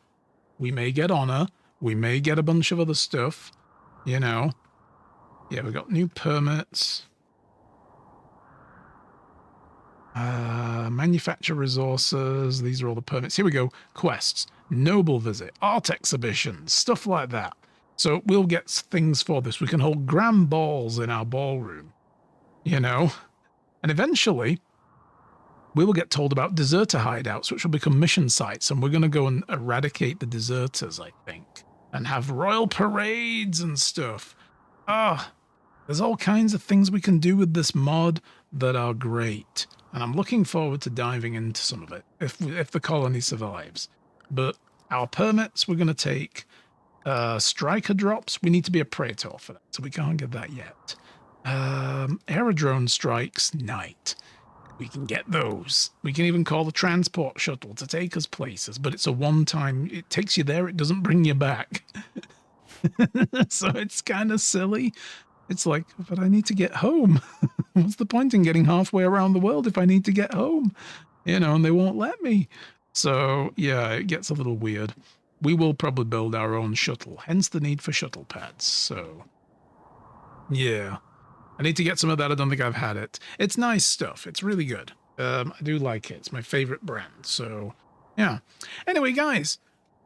we may get honor. We may get a bunch of other stuff, you know. Yeah, we got new permits. Manufacture resources. These are all the permits. Here we go. Quests. Noble visit. Art exhibitions. Stuff like that. So we'll get things for this. We can hold grand balls in our ballroom. You know? And eventually, we will get told about deserter hideouts, which will become mission sites. And we're going to go and eradicate the deserters, I think. And have royal parades and stuff. There's all kinds of things we can do with this mod that are great. And I'm looking forward to diving into some of it, if the colony survives. But our permits, we're going to take striker drops. We need to be a praetor for that, so we can't get that yet. Aerodrone strikes, night. We can get those. We can even call the transport shuttle to take us places, but it's a one-time... It takes you there, it doesn't bring you back. So it's kind of silly. It's like, but I need to get home. What's the point in getting halfway around the world if I need to get home? You know, and they won't let me. So, yeah, it gets a little weird. We will probably build our own shuttle, hence the need for shuttle pads. So, yeah. I need to get some of that. I don't think I've had it. It's nice stuff. It's really good. I do like it. It's my favorite brand. So, yeah. Anyway, guys,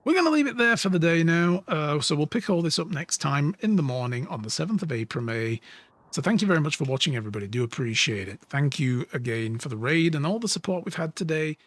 we're going to leave it there for the day now. So we'll pick all this up next time in the morning on the 7th of April, May. So thank you very much for watching, everybody. Do appreciate it. Thank you again for the raid and all the support we've had today.